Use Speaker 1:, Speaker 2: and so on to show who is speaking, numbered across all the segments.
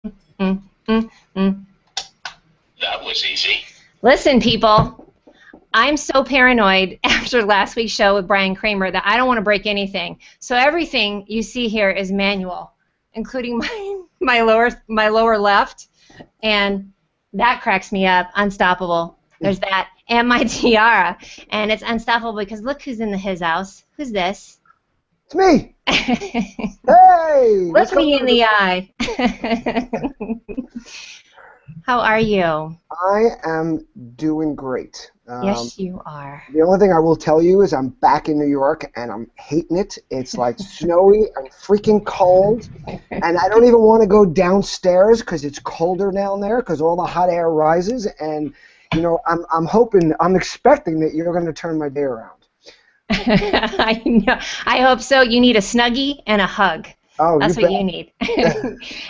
Speaker 1: mm, mm, mm.
Speaker 2: That was easy.
Speaker 1: Listen, people, I'm so paranoid after last week's show with Bryan Kramer that I don't want to break anything. So everything you see here is manual, including my lower left, and that cracks me up. Unstoppable. There's that, and my tiara, and it's unstoppable because look who's in his house. Who's this?
Speaker 3: It's me. Hey!
Speaker 1: Look me in the eye. How are you?
Speaker 3: I am doing great.
Speaker 1: Yes, you are.
Speaker 3: The only thing I will tell you is I'm back in New York, and I'm hating it. It's like snowy and freaking cold, and I don't even want to go downstairs because it's colder down there because all the hot air rises, and, you know, I'm expecting that you're going to turn my day around.
Speaker 1: I know. I hope so. You need a Snuggie and a hug.
Speaker 3: Oh,
Speaker 1: that's what you need.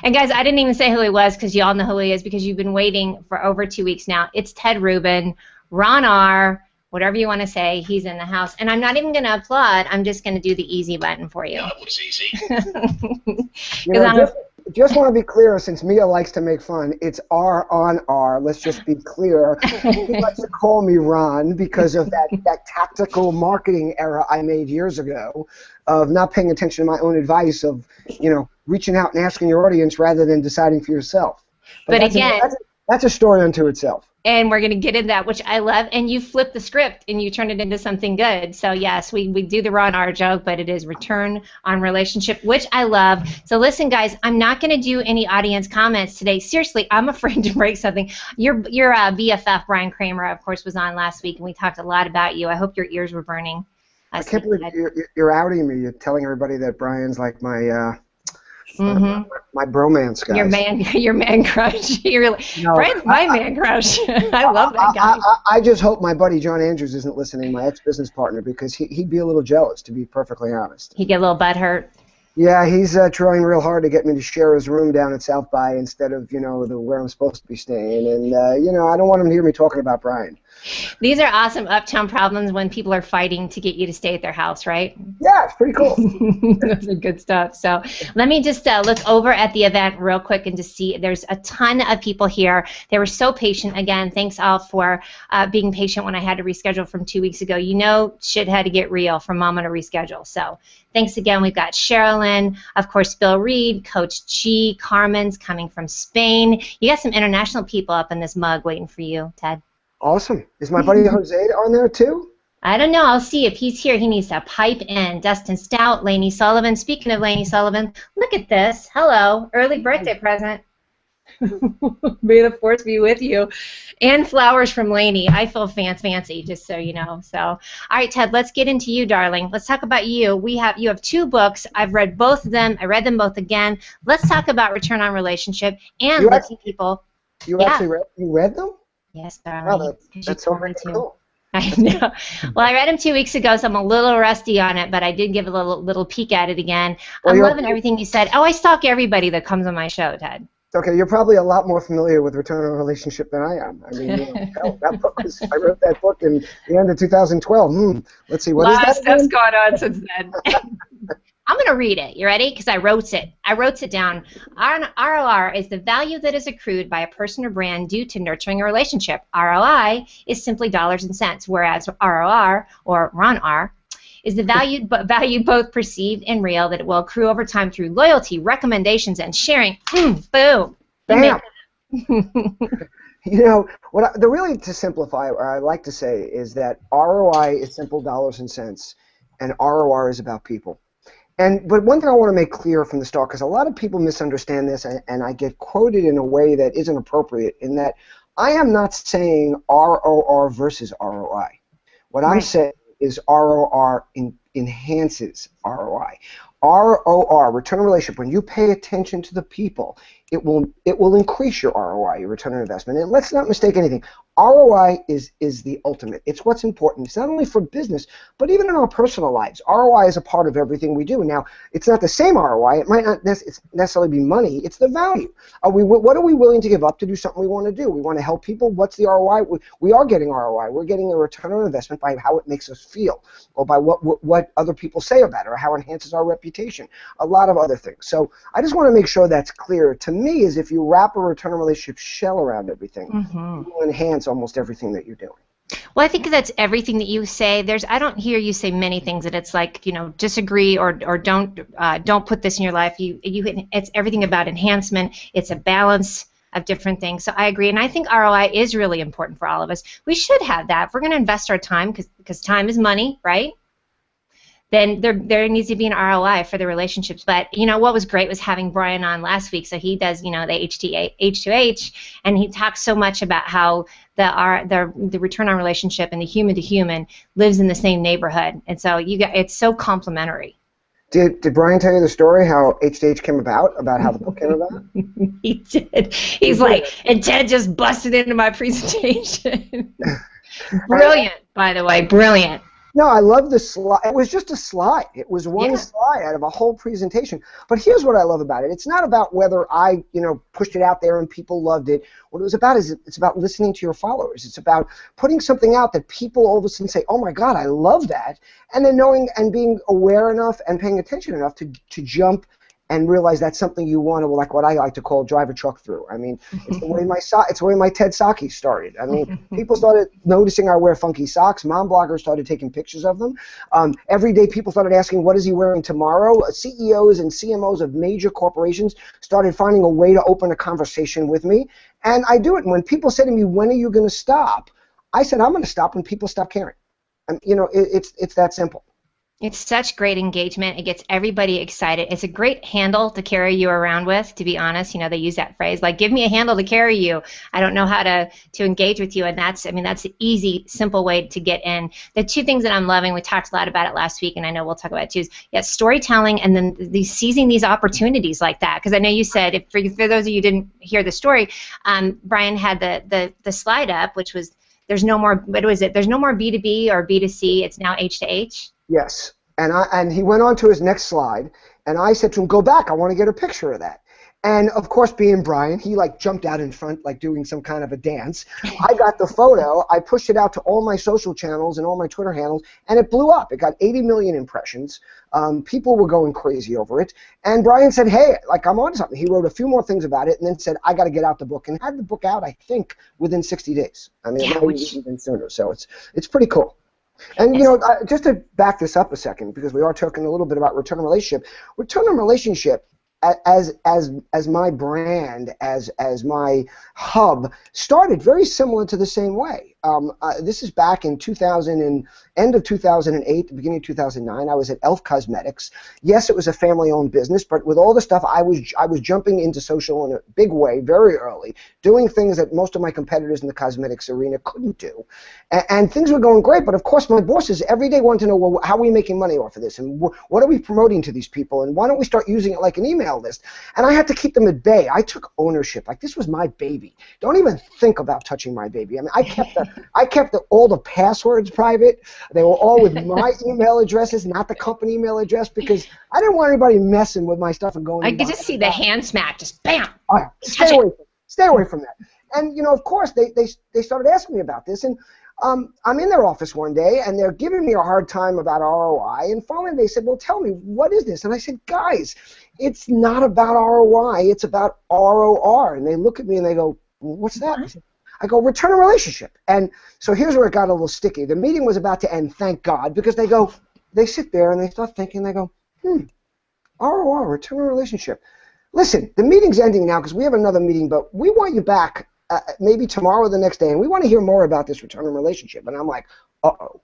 Speaker 1: And guys, I didn't even say who he was because you all know who he is because you've been waiting for over 2 weeks now. It's Ted Rubin, RonR, whatever you want to say. He's in the house. And I'm not even going to applaud. I'm just going to do the easy button for you.
Speaker 2: That was easy.
Speaker 3: You know, just want to be clear, since Mia likes to make fun, it's RonR. Let's just be clear. He likes to call me Ron because of that tactical marketing error I made years ago of not paying attention to my own advice of, you know, reaching out and asking your audience rather than deciding for yourself.
Speaker 1: But again,
Speaker 3: that's a story unto itself.
Speaker 1: And we're going to get into that, which I love. And you flip the script and you turn it into something good. So, yes, we do the RonR joke, but it is return on relationship, which I love. So, listen, guys, I'm not going to do any audience comments today. Seriously, I'm afraid to break something. Your BFF, Bryan Kramer, of course, was on last week, and we talked a lot about you. I hope your ears were burning.
Speaker 3: I can't believe you're outing me. You're telling everybody that Bryan's like my my bromance guy.
Speaker 1: Your man crush. Brian's my man crush. I love that guy.
Speaker 3: I just hope my buddy John Andrews isn't listening, my ex-business partner, because he'd be a little jealous, to be perfectly honest.
Speaker 1: He'd get a little butthurt.
Speaker 3: Yeah, he's trying real hard to get me to share his room down at South by instead of, you know, where I'm supposed to be staying. And, you know, I don't want him to hear me talking about Bryan.
Speaker 1: These are awesome uptown problems when people are fighting to get you to stay at their house, right?
Speaker 3: Yeah, it's pretty cool.
Speaker 1: Those are good stuff. So let me just look over at the event real quick and just see there's a ton of people here. They were so patient. Again, thanks all for being patient when I had to reschedule from 2 weeks ago. You know, shit had to get real for Mama to reschedule. So thanks again. We've got Cherylnn, of course, Bill Reed, Coach G, Carmen's coming from Spain. You got some international people up in this mug waiting for you, Ted.
Speaker 3: Awesome. Is my buddy Jose on there too?
Speaker 1: I don't know. I'll see if he's here. He needs to pipe in. Dustin Stout, Lainey Sullivan. Speaking of Lainey Sullivan, look at this. Hello. Early birthday present. May the force be with you. And flowers from Lainey. I feel fancy, just so you know. So, all right, Ted, let's get into you, darling. Let's talk about you. You have 2 books. I've read both of them. I read them both again. Let's talk about Return on Relationship and letting people.
Speaker 3: Actually read them?
Speaker 1: Yes, darling.
Speaker 3: Wow, that's so cool.
Speaker 1: I know. Well, I read them 2 weeks ago, so I'm a little rusty on it, but I did give a little peek at it again. I'm loving everything you said. Oh, I stalk everybody that comes on my show, Ted.
Speaker 3: Okay, you're probably a lot more familiar with Return on Relationship than I am. I mean, I wrote that book in the end of 2012. Let's see, what is that? A lot of
Speaker 1: stuff's gone on since then. I'm going to read it. You ready? Because I wrote it. I wrote it down. ROR is the value that is accrued by a person or brand due to nurturing a relationship. ROI is simply dollars and cents, whereas ROR, or RonR, is the value both perceived and real that it will accrue over time through loyalty, recommendations, and sharing. Boom.
Speaker 3: Bam. You know, really to simplify, what I like to say is that ROI is simple dollars and cents, and ROR is about people. But one thing I want to make clear from the start, because a lot of people misunderstand this, and I get quoted in a way that isn't appropriate, in that I am not saying ROR versus ROI. What I'm saying is ROR enhances ROI. ROR, return on relationship, when you pay attention to the people, it will increase your ROI, your return on investment. And let's not mistake anything. ROI is the ultimate. It's what's important. It's not only for business, but even in our personal lives. ROI is a part of everything we do. Now, it's not the same ROI. It might not necessarily be money. It's the value. What are we willing to give up to do something we want to do? We want to help people. What's the ROI? We are getting ROI. We're getting a return on investment by how it makes us feel, or by what other people say about it, or how it enhances our reputation. A lot of other things. So I just want to make sure that's clear. To me, is if you wrap a return on relationship shell around everything, you will enhance almost everything that you're doing.
Speaker 1: Well, I think that's everything that you say. I don't hear you say many things that it's like, disagree or don't put this in your life. It's everything about enhancement. It's a balance of different things. So I agree, and I think ROI is really important for all of us. We should have that. If we're going to invest our time, because time is money, right? Then there needs to be an ROI for the relationships. But what was great was having Bryan on last week. So he does the H2H, and he talks so much about how the return on relationship and the human to human lives in the same neighborhood, and so it's so complementary.
Speaker 3: Did Bryan tell you the story how H2H came about how the book came about?
Speaker 1: He did. He's like, and Ted just busted into my presentation. Brilliant, by the way, brilliant.
Speaker 3: No, I love the slide. It was just a slide. It was one slide out of a whole presentation. But here's what I love about it. It's not about whether I, pushed it out there and people loved it. What it was about is it's about listening to your followers. It's about putting something out that people all of a sudden say, oh my God, I love that. And then knowing and being aware enough and paying attention enough to jump and realize that's something you want to, like what I like to call, drive a truck through. I mean, it's the way my Ted Psaaki started. I mean, people started noticing I wear funky socks. Mom bloggers started taking pictures of them. Every day people started asking, what is he wearing tomorrow? CEOs and CMOs of major corporations started finding a way to open a conversation with me. And I do it. And when people say to me, when are you going to stop? I said, I'm going to stop when people stop caring. And, it's that simple.
Speaker 1: It's such great engagement. It gets everybody excited. It's a great handle to carry you around with, to be honest. They use that phrase, like, give me a handle to carry you. I don't know how to engage with you. And that's the easy, simple way to get in. The two things that I'm loving, we talked a lot about it last week, and I know we'll talk about it too, is storytelling and then seizing these opportunities like that. Because I know you said, for those of you who didn't hear the story, Bryan had the slide up, which was, there's no more B2B or B2C. It's now H2H.
Speaker 3: Yes, and he went on to his next slide, and I said to him, go back, I want to get a picture of that. And of course, being Bryan, he jumped out in front like doing some kind of a dance. I got the photo, I pushed it out to all my social channels and all my Twitter handles, and it blew up. It got 80 million impressions. People were going crazy over it. And Bryan said, hey, I'm on something. He wrote a few more things about it and then said, I got to get out the book, and had the book out, I think, within 60 days. I mean, even sooner. So it's pretty cool. And just to back this up a second, because we are talking a little bit about return on relationship. Return on relationship, as my brand, as my hub, started very similar to the same way. This is back in 2000 and end of 2008, the beginning of 2009. I was at Elf Cosmetics. Yes, it was a family-owned business, but with all the stuff, I was jumping into social in a big way very early, doing things that most of my competitors in the cosmetics arena couldn't do, and things were going great. But of course, my bosses every day wanted to know, well, how are we making money off of this, and what are we promoting to these people, and why don't we start using it like an email list? And I had to keep them at bay. I took ownership. This was my baby. Don't even think about touching my baby. I mean, I kept all the passwords private. They were all with my email addresses, not the company email address, because I didn't want anybody messing with my stuff and going.
Speaker 1: I could just see the hand smack, just bam.
Speaker 3: Stay away from that. And of course, they started asking me about this, and I'm in their office one day, and they're giving me a hard time about ROI. And finally, they said, "Well, tell me, what is this?" And I said, "Guys, it's not about ROI. It's about ROR." And they look at me and they go, well, "What's that?" I go, return on relationship. And so here's where it got a little sticky. The meeting was about to end, thank God, because they sit there and they start thinking, they go, ROR, return on relationship. Listen, the meeting's ending now because we have another meeting, but we want you back maybe tomorrow or the next day, and we want to hear more about this return on relationship. And I'm like, uh-oh.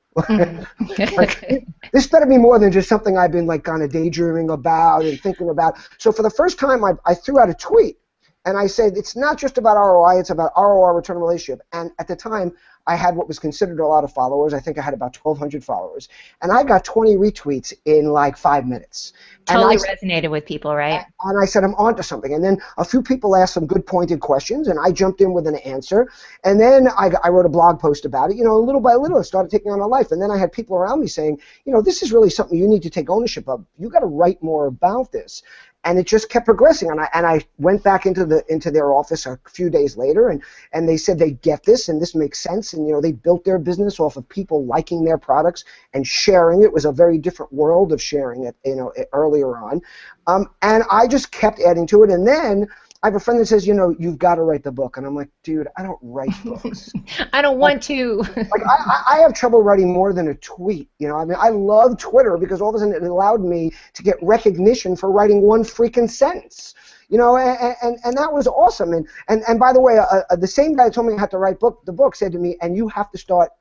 Speaker 3: This better be more than just something I've been kind of daydreaming about and thinking about. So for the first time, I threw out a tweet. And I said, it's not just about ROI, it's about ROR, return on relationship. And at the time, I had what was considered a lot of followers. I think I had about 1,200 followers. And I got 20 retweets in like 5 minutes.
Speaker 1: Totally resonated with people, right?
Speaker 3: And I said, I'm onto something. And then a few people asked some good pointed questions, and I jumped in with an answer. And then I wrote a blog post about it. You know, little by little, it started taking on a life. And then I had people around me saying, you know, this is really something you need to take ownership of. You got to write more about this. And it just kept progressing, and I went back into their office a few days later, and they said they get this, and this makes sense, and you know they built their business off of people liking their products and sharing it. It was a very different world of sharing it, you know, earlier on, and I just kept adding to it, and then I have a friend that says, you know, you've got to write the book, and I'm like, dude, I don't write books.
Speaker 1: I don't want to.
Speaker 3: Like I have trouble writing more than a tweet. You know, I mean, I love Twitter because all of a sudden it allowed me to get recognition for writing one freaking sentence. You know, and that was awesome. And by the way, the same guy who told me I had to write the book said to me, and you have to start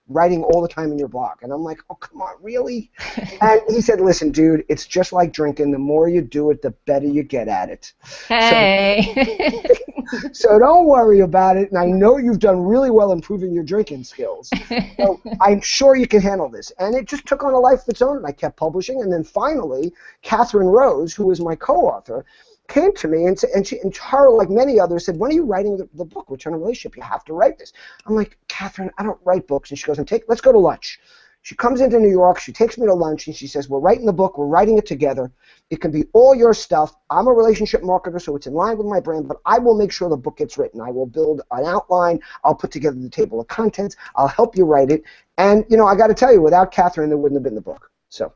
Speaker 3: writing all the time in your blog. And I'm like, oh, come on, really? And he said, listen, dude, it's just like drinking. The more you do it, the better you get at it.
Speaker 1: Hey.
Speaker 3: So don't worry about it. And I know you've done really well improving your drinking skills. So I'm sure you can handle this. And it just took on a life of its own. And I kept publishing. And then finally, Catherine Rose, who was my co-author, came to me and her, like many others, said, when are you writing the book, Return on Relationship? You have to write this. I'm like, Catherine, I don't write books. And she goes, let's go to lunch. She comes into New York. She takes me to lunch, and she says, we're writing the book. We're writing it together. It can be all your stuff. I'm a relationship marketer, so it's in line with my brand, but I will make sure the book gets written. I will build an outline. I'll put together the table of contents. I'll help you write it. And, you know, I got to tell you, without Catherine, there wouldn't have been the book. So.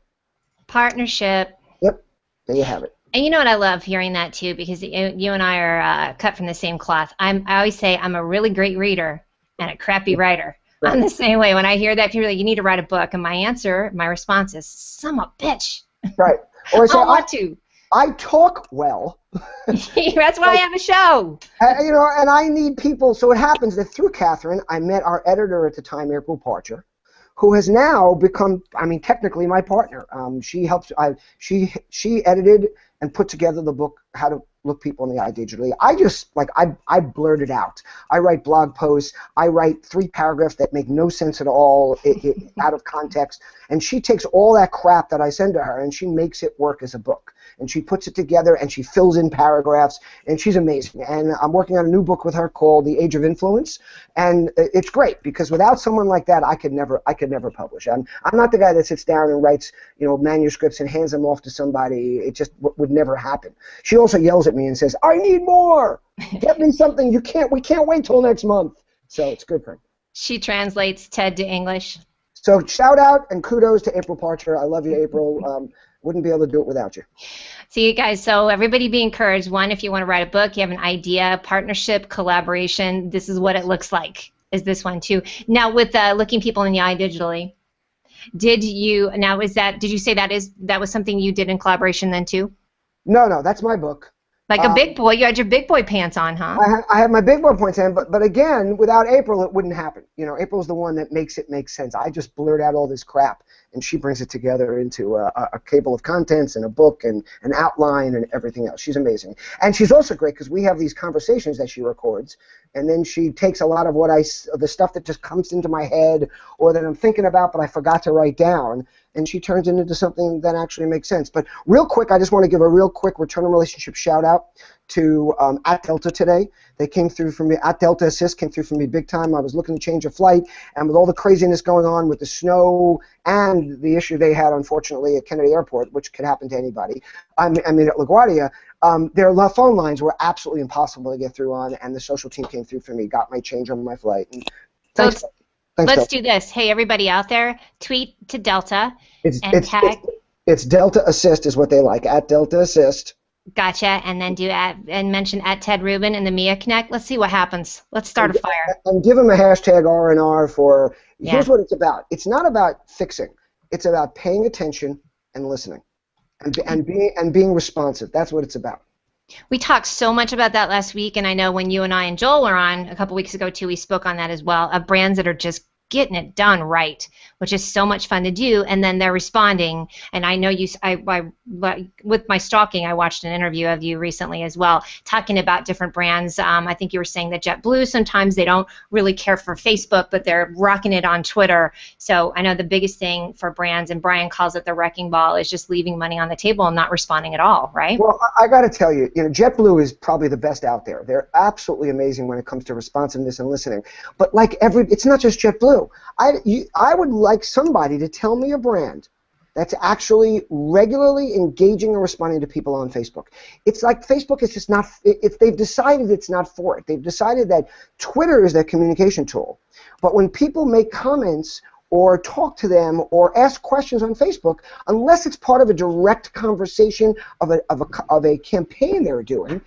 Speaker 1: Partnership.
Speaker 3: Yep. There you have it.
Speaker 1: And you know what, I love hearing that too, because you and I are cut from the same cloth. I always say I'm a really great reader and a crappy writer. Right. I'm the same way. When I hear that, people are like, you need to write a book. And my response is, son of a bitch.
Speaker 3: Right. Or I say,
Speaker 1: I want to.
Speaker 3: I talk well.
Speaker 1: That's why I have a show.
Speaker 3: You know, and I need people. So it happens that through Catherine, I met our editor at the time, April Parcher, who has now become, I mean, technically my partner. She helped. She edited and put together the book, How to Look People in the Eye Digitally. I blurt it out. I write blog posts. I write 3 paragraphs that make no sense at all, out of context. And she takes all that crap that I send to her, and she makes it work as a book. And she puts it together, and she fills in paragraphs, and she's amazing. And I'm working on a new book with her called The Age of Influence, and it's great because without someone like that, I could never publish. I'm not the guy that sits down and writes, you know, manuscripts and hands them off to somebody. It just would never happen. She also yells at me and says, "I need more. Get me something. We can't wait till next month." So it's good for her.
Speaker 1: She translates TED to English.
Speaker 3: So shout out and kudos to April Parcher. I love you, April. Wouldn't be able to do it without you.
Speaker 1: See, you guys, so everybody be encouraged. One, if you want to write a book, you have an idea, partnership, collaboration, this is what it looks like, is this one too. Now, with Looking People in the Eye Digitally, did you say that was something you did in collaboration then too?
Speaker 3: No, that's my book.
Speaker 1: Like a big boy, you had your big boy pants on, huh?
Speaker 3: I have my big boy pants on, but again, without April, it wouldn't happen. You know, April's the one that makes it make sense. I just blurt out all this crap, and she brings it together into a table of contents and a book and an outline and everything else. She's amazing. And she's also great because we have these conversations that she records, and then she takes a lot of the stuff that just comes into my head or that I'm thinking about but I forgot to write down, and she turns it into something that actually makes sense. But real quick, I just want to give a real quick return on relationship shout out to at Delta today. They came through for me. At Delta Assist came through for me big time. I was looking to change a flight, and with all the craziness going on with the snow and the issue they had, unfortunately, at Kennedy Airport, which could happen to anybody, I mean at LaGuardia, their phone lines were absolutely impossible to get through on, and the social team came through for me, got my change on my flight. And thanks,
Speaker 1: let's do this. Hey, everybody out there, tweet to Delta and tag.
Speaker 3: It's Delta Assist is what they like, at Delta Assist.
Speaker 1: Gotcha, and then and mention at Ted Rubin and the Mia Connect. Let's see what happens. Let's start a fire.
Speaker 3: And give them a hashtag RNR for. Yeah. Here's what it's about. It's not about fixing. It's about paying attention and listening, and being responsive. That's what it's about.
Speaker 1: We talked so much about that last week, and I know when you and I and Joel were on a couple weeks ago too, we spoke on that as well, of brands that are just getting it done right, which is so much fun to do. And then they're responding. And I know with my stalking, I watched an interview of you recently as well, talking about different brands. I think you were saying that JetBlue, sometimes they don't really care for Facebook, but they're rocking it on Twitter. So I know the biggest thing for brands, and Bryan calls it the wrecking ball, is just leaving money on the table and not responding at all, right?
Speaker 3: Well, I got to tell you, JetBlue is probably the best out there. They're absolutely amazing when it comes to responsiveness and listening. But like it's not just JetBlue. I would like somebody to tell me a brand that's actually regularly engaging and responding to people on Facebook. It's like Facebook is just not, they've decided it's not for it. They've decided that Twitter is their communication tool. But when people make comments or talk to them or ask questions on Facebook, unless it's part of a direct conversation of a campaign they're doing,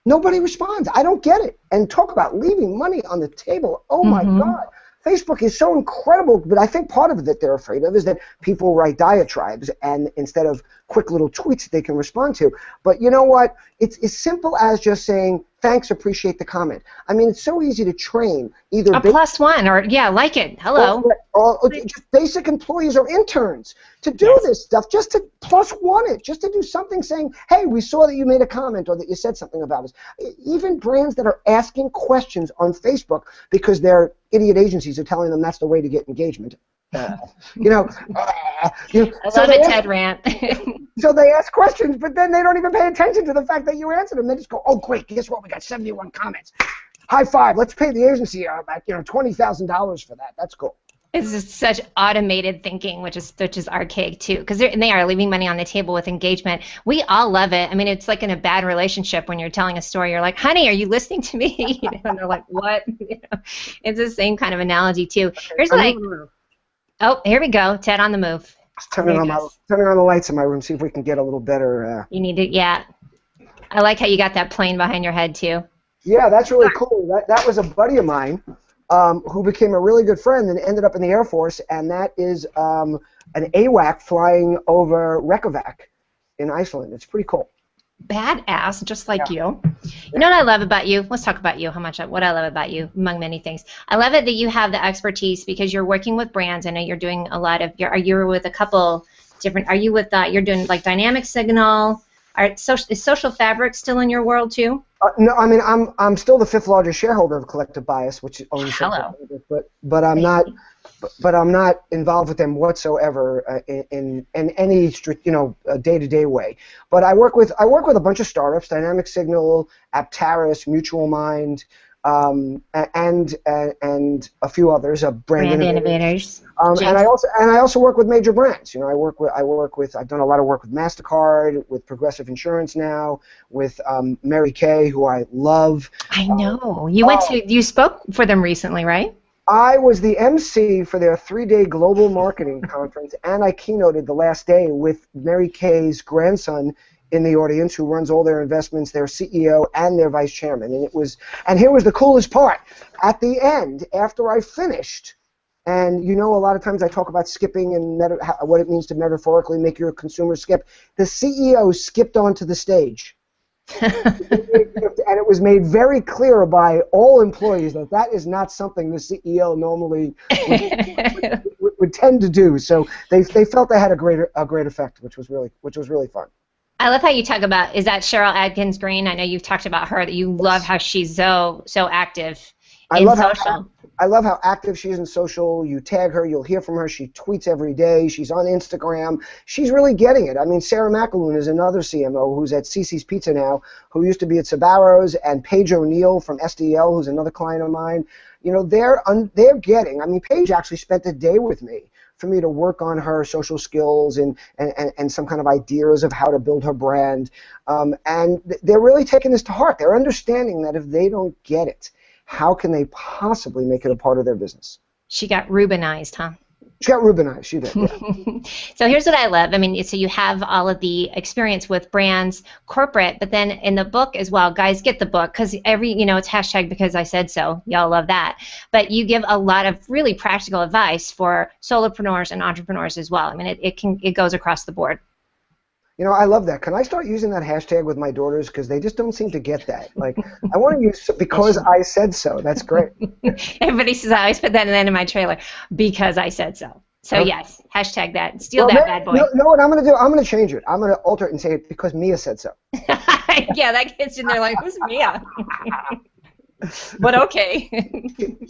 Speaker 3: nobody responds. I don't get it. And talk about leaving money on the table. Oh my God. Facebook is so incredible, but I think part of it that they're afraid of is that people write diatribes and instead of quick little tweets that they can respond to. But you know what? It's as simple as just saying, thanks, appreciate the comment. I mean, it's so easy to train either
Speaker 1: a +1 or, yeah, like it, hello.
Speaker 3: Or just basic employees or interns to do this stuff, just to +1 it, just to do something saying, hey, we saw that you made a comment or that you said something about us. Even brands that are asking questions on Facebook because their idiot agencies are telling them that's the way to get engagement. I love
Speaker 1: it, Ted rant.
Speaker 3: So they ask questions, but then they don't even pay attention to the fact that you answered them. They just go, oh, great, guess what? We got 71 comments. High five. Let's pay the agency about $20,000 for that. That's cool.
Speaker 1: It's just such automated thinking, which is archaic too, because they are leaving money on the table with engagement. We all love it. I mean, it's like in a bad relationship when you're telling a story. You're like, "Honey, are you listening to me?" And they're like, "What?" It's the same kind of analogy too. Here's oh, here we go. Ted on the move.
Speaker 3: Turning on the lights in my room. See if we can get a little better.
Speaker 1: You need to, yeah. I like how you got that plane behind your head too.
Speaker 3: Yeah, that's really cool. That was a buddy of mine. Who became a really good friend and ended up in the Air Force, and that is an AWAC flying over Reykjavik in Iceland. It's pretty cool.
Speaker 1: Badass, just like you. You know what I love about you? Let's talk about you. What I love about you, among many things. I love it that you have the expertise because you're working with brands. I know you're doing a lot of. You're with a couple different. Are you with? You're doing like dynamic signal. Is Social Fabric still in your world too?
Speaker 3: No, I mean I'm still the 5th largest shareholder of Collective Bias, which owns Social Fabric, but I'm not. But I'm not involved with them whatsoever in any day-to-day way. But I work with a bunch of startups: Dynamic Signal, Aptaris, Mutual Mind, and a few others. Brand innovators. And I also work with major brands. I've done a lot of work with MasterCard, with Progressive Insurance now, with Mary Kay, who I love.
Speaker 1: I know. You spoke for them recently, right?
Speaker 3: I was the MC for their 3-day global marketing conference, and I keynoted the last day with Mary Kay's grandson in the audience, who runs all their investments, their CEO, and their vice chairman. And here was the coolest part. At the end, after I finished, and a lot of times I talk about skipping and what it means to metaphorically make your consumer skip. The CEO skipped onto the stage. And it was made very clear by all employees that is not something the CEO normally would tend to do. So they felt they had a great effect, which was really fun.
Speaker 1: I love how you talk about, is that Cheryl Adkins Green? I know you've talked about her, that you love how she's so active in social.
Speaker 3: I love how active she is in social. You tag her, you'll hear from her. She tweets every day. She's on Instagram. She's really getting it. I mean, Sarah McAloon is another CMO who's at Cece's Pizza now, who used to be at Sbarro's, and Paige O'Neill from SDL, who's another client of mine. They're getting. I mean, Paige actually spent a day with me for me to work on her social skills and some kind of ideas of how to build her brand. And they're really taking this to heart. They're understanding that if they don't get it, how can they possibly make it a part of their business?
Speaker 1: She got Rubinized, huh?
Speaker 3: She got Rubinized, she did, yeah.
Speaker 1: So here's what I love. I mean, so you have all of the experience with brands, corporate, but then in the book as well, guys, get the book, because it's hashtag because I said so. Y'all love that. But you give a lot of really practical advice for solopreneurs and entrepreneurs as well. I mean, it goes across the board.
Speaker 3: You know, I love that. Can I start using that hashtag with my daughters? Because they just don't seem to get that. Like, I want to use because I said so. That's great.
Speaker 1: Everybody says, I always put that in the end of my trailer, because I said so. So
Speaker 3: Okay.
Speaker 1: Yes, hashtag that. Steal that bad boy.
Speaker 3: Know what I'm going to do? I'm going to change it. I'm going to alter it and say it because Mia said so.
Speaker 1: Yeah, that gets in there like, who's Mia? But okay.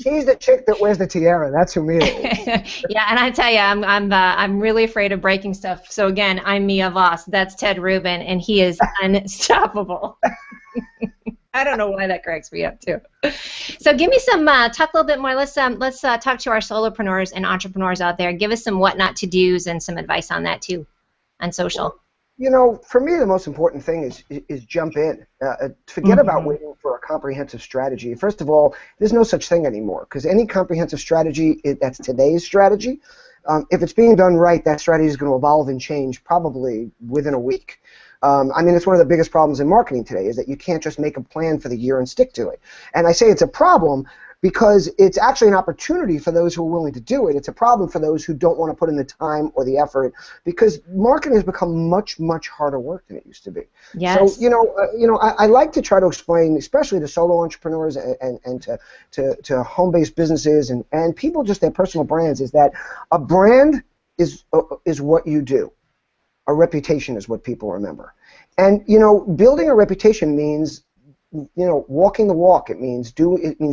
Speaker 3: She's the chick that wears the tiara. That's who Mia is.
Speaker 1: Yeah, and I tell you, I'm really afraid of breaking stuff. So again, I'm Mia Voss. That's Ted Rubin, and he is unstoppable. I don't know why that cracks me up too. So give me some talk a little bit more. Let's talk to our solopreneurs and entrepreneurs out there. Give us some what not to do's and some advice on that too, on social.
Speaker 3: Well, you know, for me, the most important thing is jump in. Forget about waiting for a comprehensive strategy. First of all, there's no such thing anymore because any comprehensive strategy, that's today's strategy. If it's being done right, that strategy is going to evolve and change probably within a week. I mean, it's one of the biggest problems in marketing today is that you can't just make a plan for the year and stick to it. And I say it's a problem because it's actually an opportunity for those who are willing to do it. It's a problem for those who don't want to put in the time or the effort because marketing has become much, much harder work than it used to be.
Speaker 1: Yes.
Speaker 3: So, I like to try to explain, especially to solo entrepreneurs and to home-based businesses and people just their personal brands, is that a brand is what you do. A reputation is what people remember. And, building a reputation means walking the walk. It means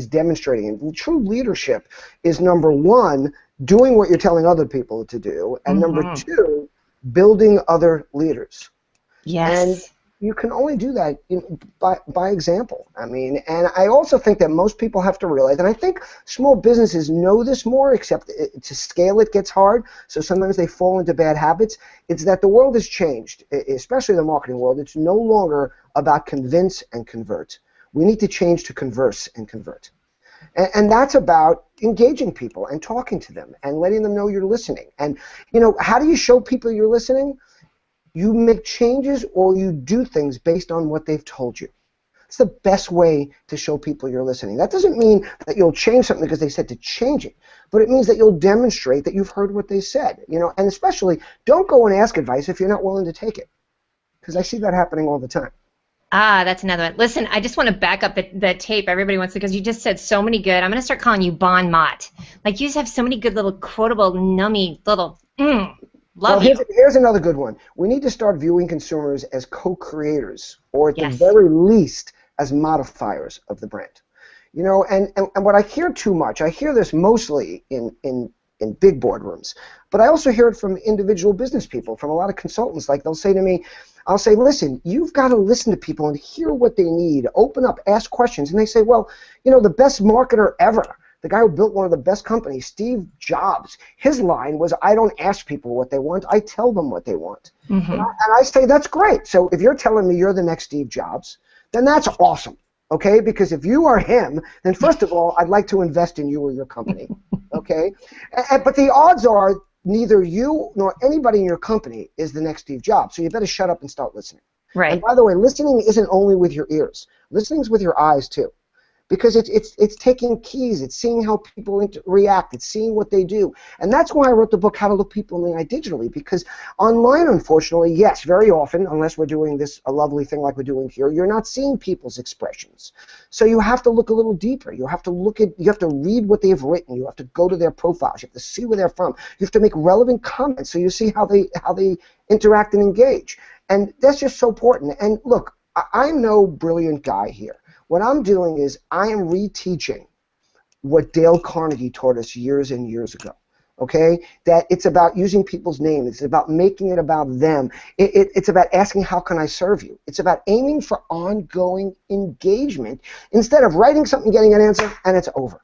Speaker 3: demonstrating. And true leadership is, number one, doing what you're telling other people to do, and number two, building other leaders.
Speaker 1: Yes.
Speaker 3: And you can only do that by example. I mean, and I also think that most people have to realize, and I think small businesses know this more, except to scale it gets hard, so sometimes they fall into bad habits. It's that the world has changed, especially the marketing world. It's no longer about convince and convert. We need to change to converse and convert. And that's about engaging people and talking to them and letting them know you're listening. And, how do you show people you're listening? You make changes or you do things based on what they've told you. It's the best way to show people you're listening. That doesn't mean that you'll change something because they said to change it, but it means that you'll demonstrate that you've heard what they said. And especially, don't go and ask advice if you're not willing to take it, because I see that happening all the time.
Speaker 1: Ah, that's another one. Listen, I just want to back up the tape. Everybody wants to, because you just said so many good. I'm going to start calling you Bon Mott. Like, you just have so many good little quotable, nummy little, love you.
Speaker 3: Here's another good one. We need to start viewing consumers as co-creators, or at the
Speaker 1: Yes.
Speaker 3: very least, as modifiers of the brand. And what I hear too much, I hear this mostly in big boardrooms, but I also hear it from individual business people, from a lot of consultants. Like, they'll say to me, I'll say, listen, you've got to listen to people and hear what they need, open up, ask questions. And they say, well, the best marketer ever, the guy who built one of the best companies, Steve Jobs, his line was, I don't ask people what they want, I tell them what they want. And I say, that's great. So if you're telling me you're the next Steve Jobs, then that's awesome, okay? Because if you are him, then first of all, I'd like to invest in you or your company, okay? But the odds are neither you nor anybody in your company is the next Steve Jobs, so you better shut up and start listening.
Speaker 1: Right.
Speaker 3: And by the way, listening isn't only with your ears. Listening is with your eyes, too. Because it's taking keys, it's seeing how people react, it's seeing what they do. And that's why I wrote the book, How to Look People in the Eye Digitally, because online, unfortunately, yes, very often, unless we're doing a lovely thing like we're doing here, you're not seeing people's expressions. So you have to look a little deeper. You have to read what they've written. You have to go to their profiles. You have to see where they're from. You have to make relevant comments so you see how they interact and engage. And that's just so important. And look, I'm no brilliant guy here. What I'm doing is I am reteaching what Dale Carnegie taught us years and years ago, okay? That it's about using people's names. It's about making it about them. It's about asking, how can I serve you? It's about aiming for ongoing engagement instead of writing something, getting an answer, and it's over.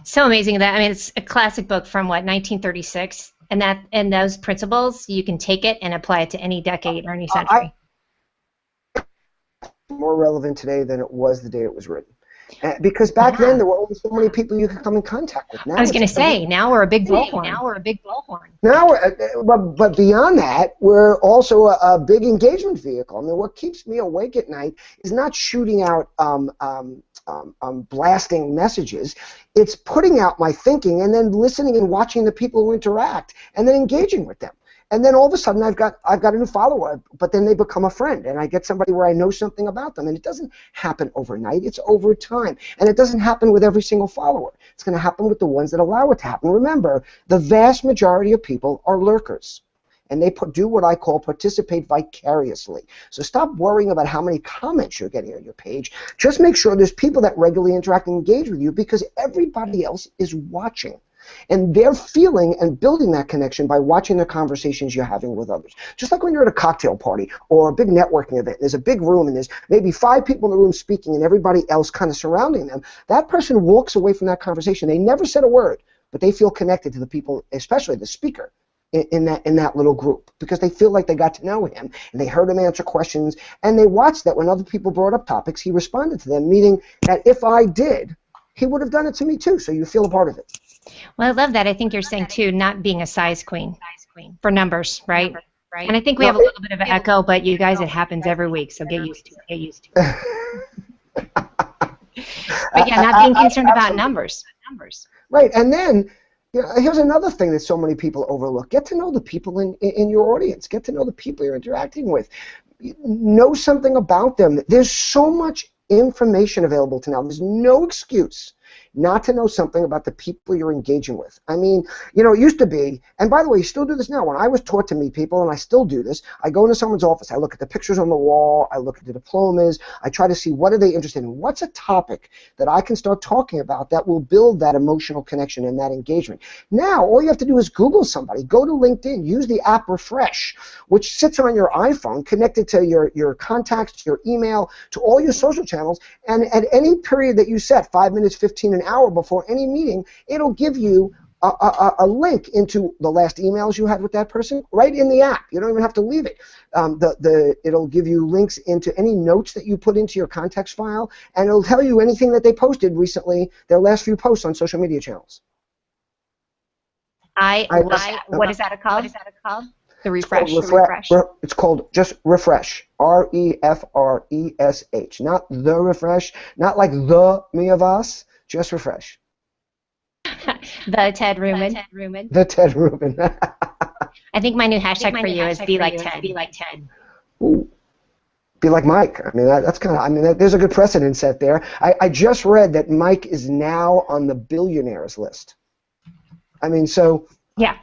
Speaker 1: So amazing that, I mean, it's a classic book from, 1936? And those principles, you can take it and apply it to any decade or any century.
Speaker 3: More relevant today than it was the day it was written. Because back then there were only so many people you could come in contact with. Now
Speaker 1: I was going to say, now we're a big bullhorn.
Speaker 3: But beyond that, we're also a big engagement vehicle. I mean, what keeps me awake at night is not shooting out blasting messages. It's putting out my thinking and then listening and watching the people who interact and then engaging with them. And then all of a sudden I've got a new follower, but then they become a friend, and I get somebody where I know something about them. And it doesn't happen overnight, it's over time. And it doesn't happen with every single follower. It's going to happen with the ones that allow it to happen. Remember, the vast majority of people are lurkers. And they do what I call participate vicariously. So stop worrying about how many comments you're getting on your page. Just make sure there's people that regularly interact and engage with you, because everybody else is watching. And they're feeling and building that connection by watching the conversations you're having with others. Just like when you're at a cocktail party or a big networking event, there's a big room and there's maybe 5 people in the room speaking and everybody else kind of surrounding them. That person walks away from that conversation. They never said a word, but they feel connected to the people, especially the speaker, in that little group, because they feel like they got to know him and they heard him answer questions, and they watched that when other people brought up topics, he responded to them, meaning that if I did, he would have done it to me too, so you feel a part of it.
Speaker 1: Well, I love that. I think you're saying, too, not being a size queen for numbers, right? And I think we have a little bit of an echo, but you guys, it happens every week, so get used to it. Get used to it. But yeah, not being concerned about numbers.
Speaker 3: Right, and then here's another thing that so many people overlook. Get to know the people in your audience. Get to know the people you're interacting with. Know something about them. There's so much information available to now. There's no excuse not to know something about the people you're engaging with. I mean, it used to be, and by the way, you still do this now. When I was taught to meet people, and I still do this, I go into someone's office, I look at the pictures on the wall, I look at the diplomas, I try to see what are they interested in, what's a topic that I can start talking about that will build that emotional connection and that engagement. Now, all you have to do is Google somebody, go to LinkedIn, use the app Refresh, which sits on your iPhone, connected to your contacts, your email, to all your social channels, and at any period that you set, 5 minutes, 15, an hour before any meeting, it'll give you a link into the last emails you had with that person right in the app. You don't even have to leave it. It'll give you links into any notes that you put into your contacts file, and it'll tell you anything that they posted recently, their last few posts on social media channels.
Speaker 1: What is that called? The Refresh.
Speaker 3: It's called just Refresh. R-E-F-R-E-S-H. Not the Refresh. Not like the me of us. Just Refresh.
Speaker 1: The Ted Rubin.
Speaker 3: The Ted Rubin.
Speaker 1: I think my new hashtag for you is be like Ted.
Speaker 3: Ooh. Be like Mike. I mean, that's kind of. I mean, there's a good precedent set there. I just read that Mike is now on the billionaires list. I mean, so.
Speaker 1: Yeah.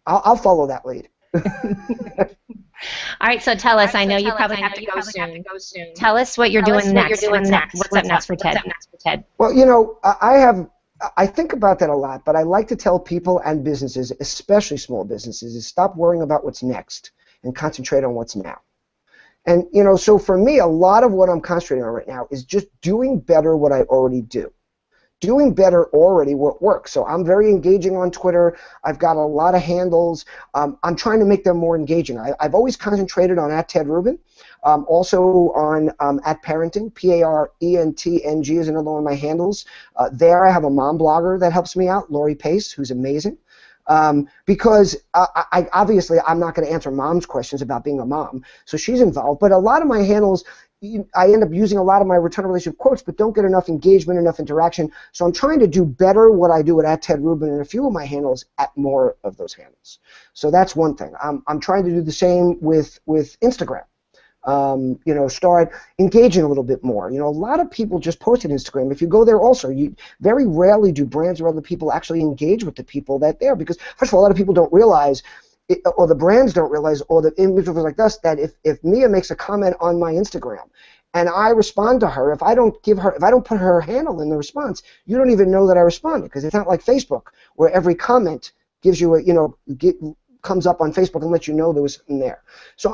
Speaker 3: I'll follow that lead.
Speaker 1: All right, so tell us. I know you probably have to go soon. Tell us what you're doing next. What's up next for Ted?
Speaker 3: Well, I think about that a lot, but I like to tell people and businesses, especially small businesses, is stop worrying about what's next and concentrate on what's now. And, so for me, a lot of what I'm concentrating on right now is just doing better what I already do. Doing better already what works. So I'm very engaging on Twitter. I've got a lot of handles. I'm trying to make them more engaging. I've always concentrated on @TedRubin. Also on @Parenting, PARENTNG is another one of my handles. There I have a mom blogger that helps me out, Lori Pace, who's amazing. Because obviously I'm not going to answer mom's questions about being a mom, so she's involved. But a lot of my handles, I end up using a lot of my return relationship quotes, but don't get enough engagement, enough interaction. So I'm trying to do better what I do at @Ted Rubin and a few of my handles at more of those handles. So that's one thing. I'm trying to do the same with Instagram. Start engaging a little bit more. A lot of people just post on Instagram. If you go there also, you very rarely do brands or other people actually engage with the people that they're, because first of all, a lot of people don't realize, or the brands don't realize, or the individuals like us, that if Mia makes a comment on my Instagram and I respond to her, if I don't put her handle in the response, you don't even know that I responded, because it's not like Facebook where every comment gives you comes up on Facebook and lets you know there was something there. So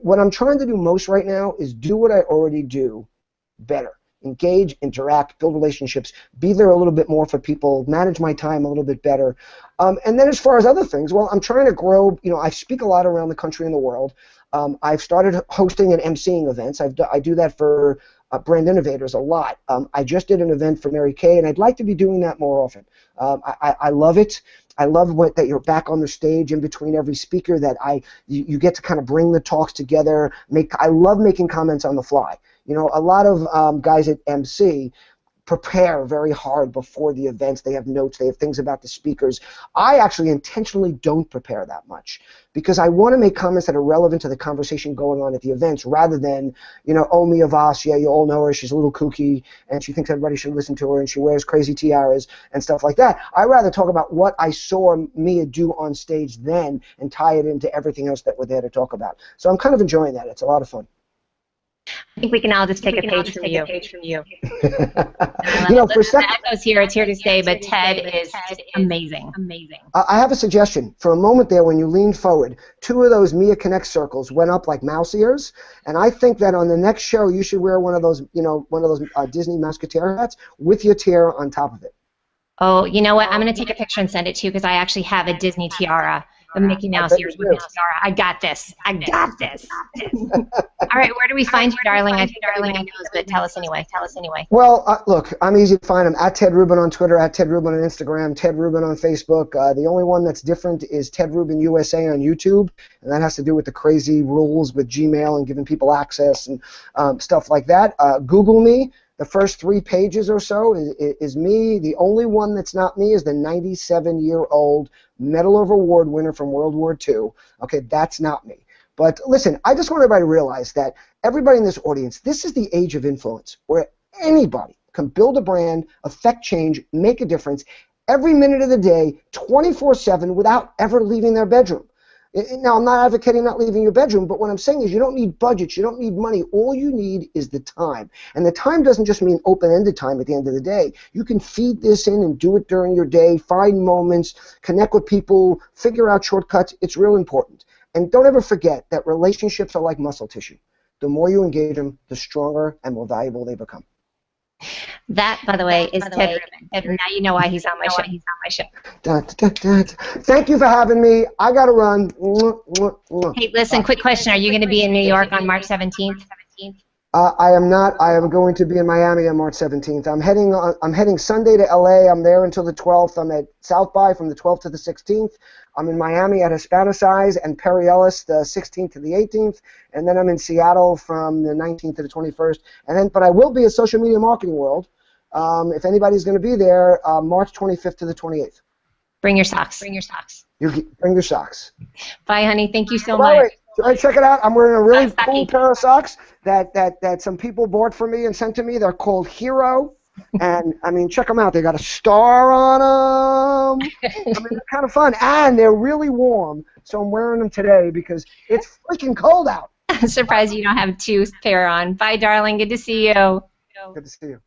Speaker 3: what I'm trying to do most right now is do what I already do better. Engage, interact, build relationships, be there a little bit more for people, manage my time a little bit better. And then as far as other things, well, I'm trying to grow. I speak a lot around the country and the world. I've started hosting and emceeing events. I do that for brand innovators a lot. I just did an event for Mary Kay, and I'd like to be doing that more often. I love it. I love that you're back on the stage in between every speaker, that you get to kind of bring the talks together. I love making comments on the fly. A lot of guys at MC prepare very hard before the events. They have notes. They have things about the speakers. I actually intentionally don't prepare that much because I want to make comments that are relevant to the conversation going on at the events rather than, you know, oh, Mia Voss, yeah, you all know her. She's a little kooky, and she thinks everybody should listen to her, and she wears crazy tiaras and stuff like that. I'd rather talk about what I saw Mia do on stage then and tie it into everything else that we're there to talk about. So I'm kind of enjoying that. It's a lot of fun.
Speaker 1: I think we can all just take a page from you.
Speaker 3: You know, for
Speaker 1: the echoes here, it's here to stay, but Ted is amazing.
Speaker 3: I have a suggestion. For a moment there, when you leaned forward, 2 of those Mia Connect circles went up like mouse ears, and I think that on the next show, you should wear one of those, you know, Disney Musketeer hats with your tiara on top of it.
Speaker 1: Oh, you know what? I'm going to take a picture and send it to you because I actually have a Disney tiara. The Mickey Mouse ears with the tiara. I got this. All right, where do we find you, darling? I think everybody knows, but tell us anyway.
Speaker 3: Well, look, I'm easy to find. I'm at Ted Rubin on Twitter, at Ted Rubin on Instagram, Ted Rubin on Facebook. The only one that's different is Ted Rubin USA on YouTube, and that has to do with the crazy rules with Gmail and giving people access and stuff like that. Google me. The first 3 pages or so is me. The only one that's not me is the 97-year-old Medal of Award winner from World War II. Okay, that's not me. But listen, I just want everybody to realize that everybody in this audience, this is the age of influence where anybody can build a brand, affect change, make a difference every minute of the day, 24/7, without ever leaving their bedroom. Now, I'm not advocating not leaving your bedroom, but what I'm saying is you don't need budgets, you don't need money. All you need is the time. And the time doesn't just mean open-ended time at the end of the day. You can feed this in and do it during your day, find moments, connect with people, figure out shortcuts. It's real important. And don't ever forget that relationships are like muscle tissue. The more you engage them, the stronger and more valuable they become.
Speaker 1: That, by the way, is Ted Rubin. Now you know why he's on my show.
Speaker 3: Thank you for having me. I got to run.
Speaker 1: Hey, listen, quick question. Are you going to be in New York on March 17th?
Speaker 3: I am not. I am going to be in Miami on March 17th. I'm heading Sunday to LA. I'm there until the 12th. I'm at South by from the 12th to the 16th. I'm in Miami at Hispanicize and Perry Ellis the 16th to the 18th, and then I'm in Seattle from the 19th to the 21st. But I will be at Social Media Marketing World. If anybody's going to be there, March 25th to the 28th.
Speaker 1: Bring your socks.
Speaker 3: Bring your socks.
Speaker 1: Bye, honey. Thank you so much.
Speaker 3: Check it out. I'm wearing a really cool pair of socks that some people bought for me and sent to me. They're called Hero. And, I mean, check them out. They got a star on them. I mean, they're kind of fun. And they're really warm. So I'm wearing them today because it's freaking cold out.
Speaker 1: I'm surprised you don't have 2 pair on. Bye, darling. Good to see you.
Speaker 3: Good to see you.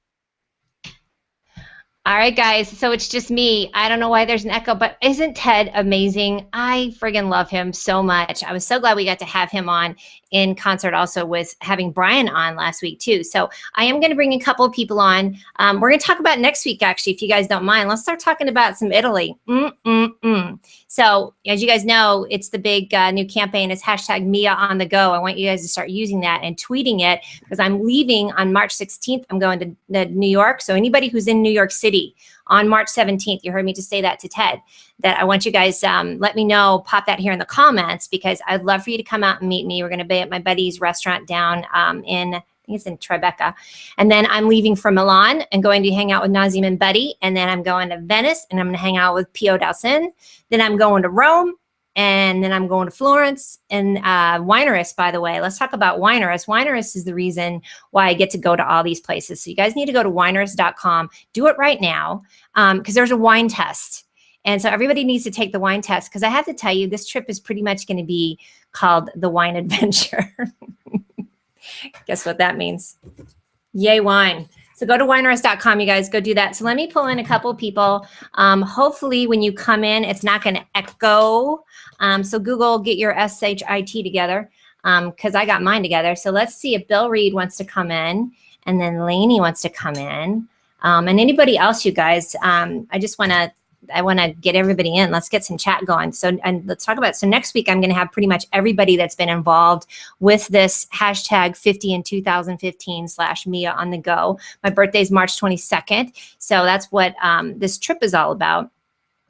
Speaker 1: All right, guys, so it's just me. I don't know why there's an echo, but isn't Ted amazing? I friggin' love him so much. I was so glad we got to have him on in concert also with having Bryan on last week, too. So I am going to bring a couple of people on. We're going to talk about next week, actually, if you guys don't mind. Let's start talking about some Italy. So as you guys know, it's the big new campaign. It's hashtag Mia on the go. I want you guys to start using that and tweeting it because I'm leaving on March 16th. I'm going to New York. So anybody who's in New York City on March 17th, you heard me just say that to Ted, that I want you guys, let me know, pop that here in the comments because I'd love for you to come out and meet me. We're going to be at my buddy's restaurant down in, I think it's in Tribeca. And then I'm leaving for Milan and going to hang out with Nazim and Buddy. And then I'm going to Venice and I'm going to hang out with Pio Dalsin. Then I'm going to Rome. And then I'm going to Florence and Winerous, by the way. Let's talk about Winerous. Winerous is the reason why I get to go to all these places. So you guys need to go to winerous.com. Do it right now because there's a wine test. And so everybody needs to take the wine test because I have to tell you, this trip is pretty much going to be called the Wine Adventure. Guess what that means? Yay, wine. So go to winerous.com, you guys. Go do that. So let me pull in a couple people. Hopefully when you come in, it's not going to echo. So Google, get your SHIT together because I got mine together. So let's see if Bill Reed wants to come in and then Lainey wants to come in. And anybody else, you guys, I want to get everybody in. Let's get some chat going. So, and let's talk about it. So next week, I'm going to have pretty much everybody that's been involved with this hashtag 50 in 2015 / Mia on the go. My birthday is March 22nd. So that's what this trip is all about.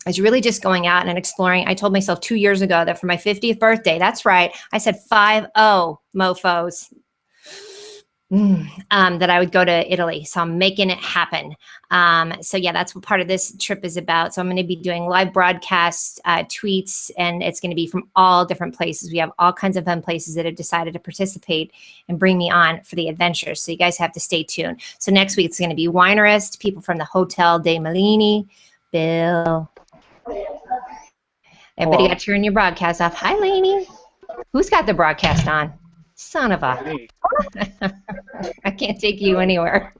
Speaker 1: Is really just going out and exploring. I told myself 2 years ago that for my 50th birthday, that's right, I said 5-0, mofos. that I would go to Italy. So I'm making it happen. So yeah, that's what part of this trip is about. So I'm going to be doing live broadcasts, tweets, and it's going to be from all different places. We have all kinds of fun places that have decided to participate and bring me on for the adventures. So you guys have to stay tuned. So next week it's going to be Winerist, people from the Hotel dei Mellini, Bill. Everybody got to turn your broadcast off. Hi, Lainey. Who's got the broadcast on? Son of a... I can't take you anywhere.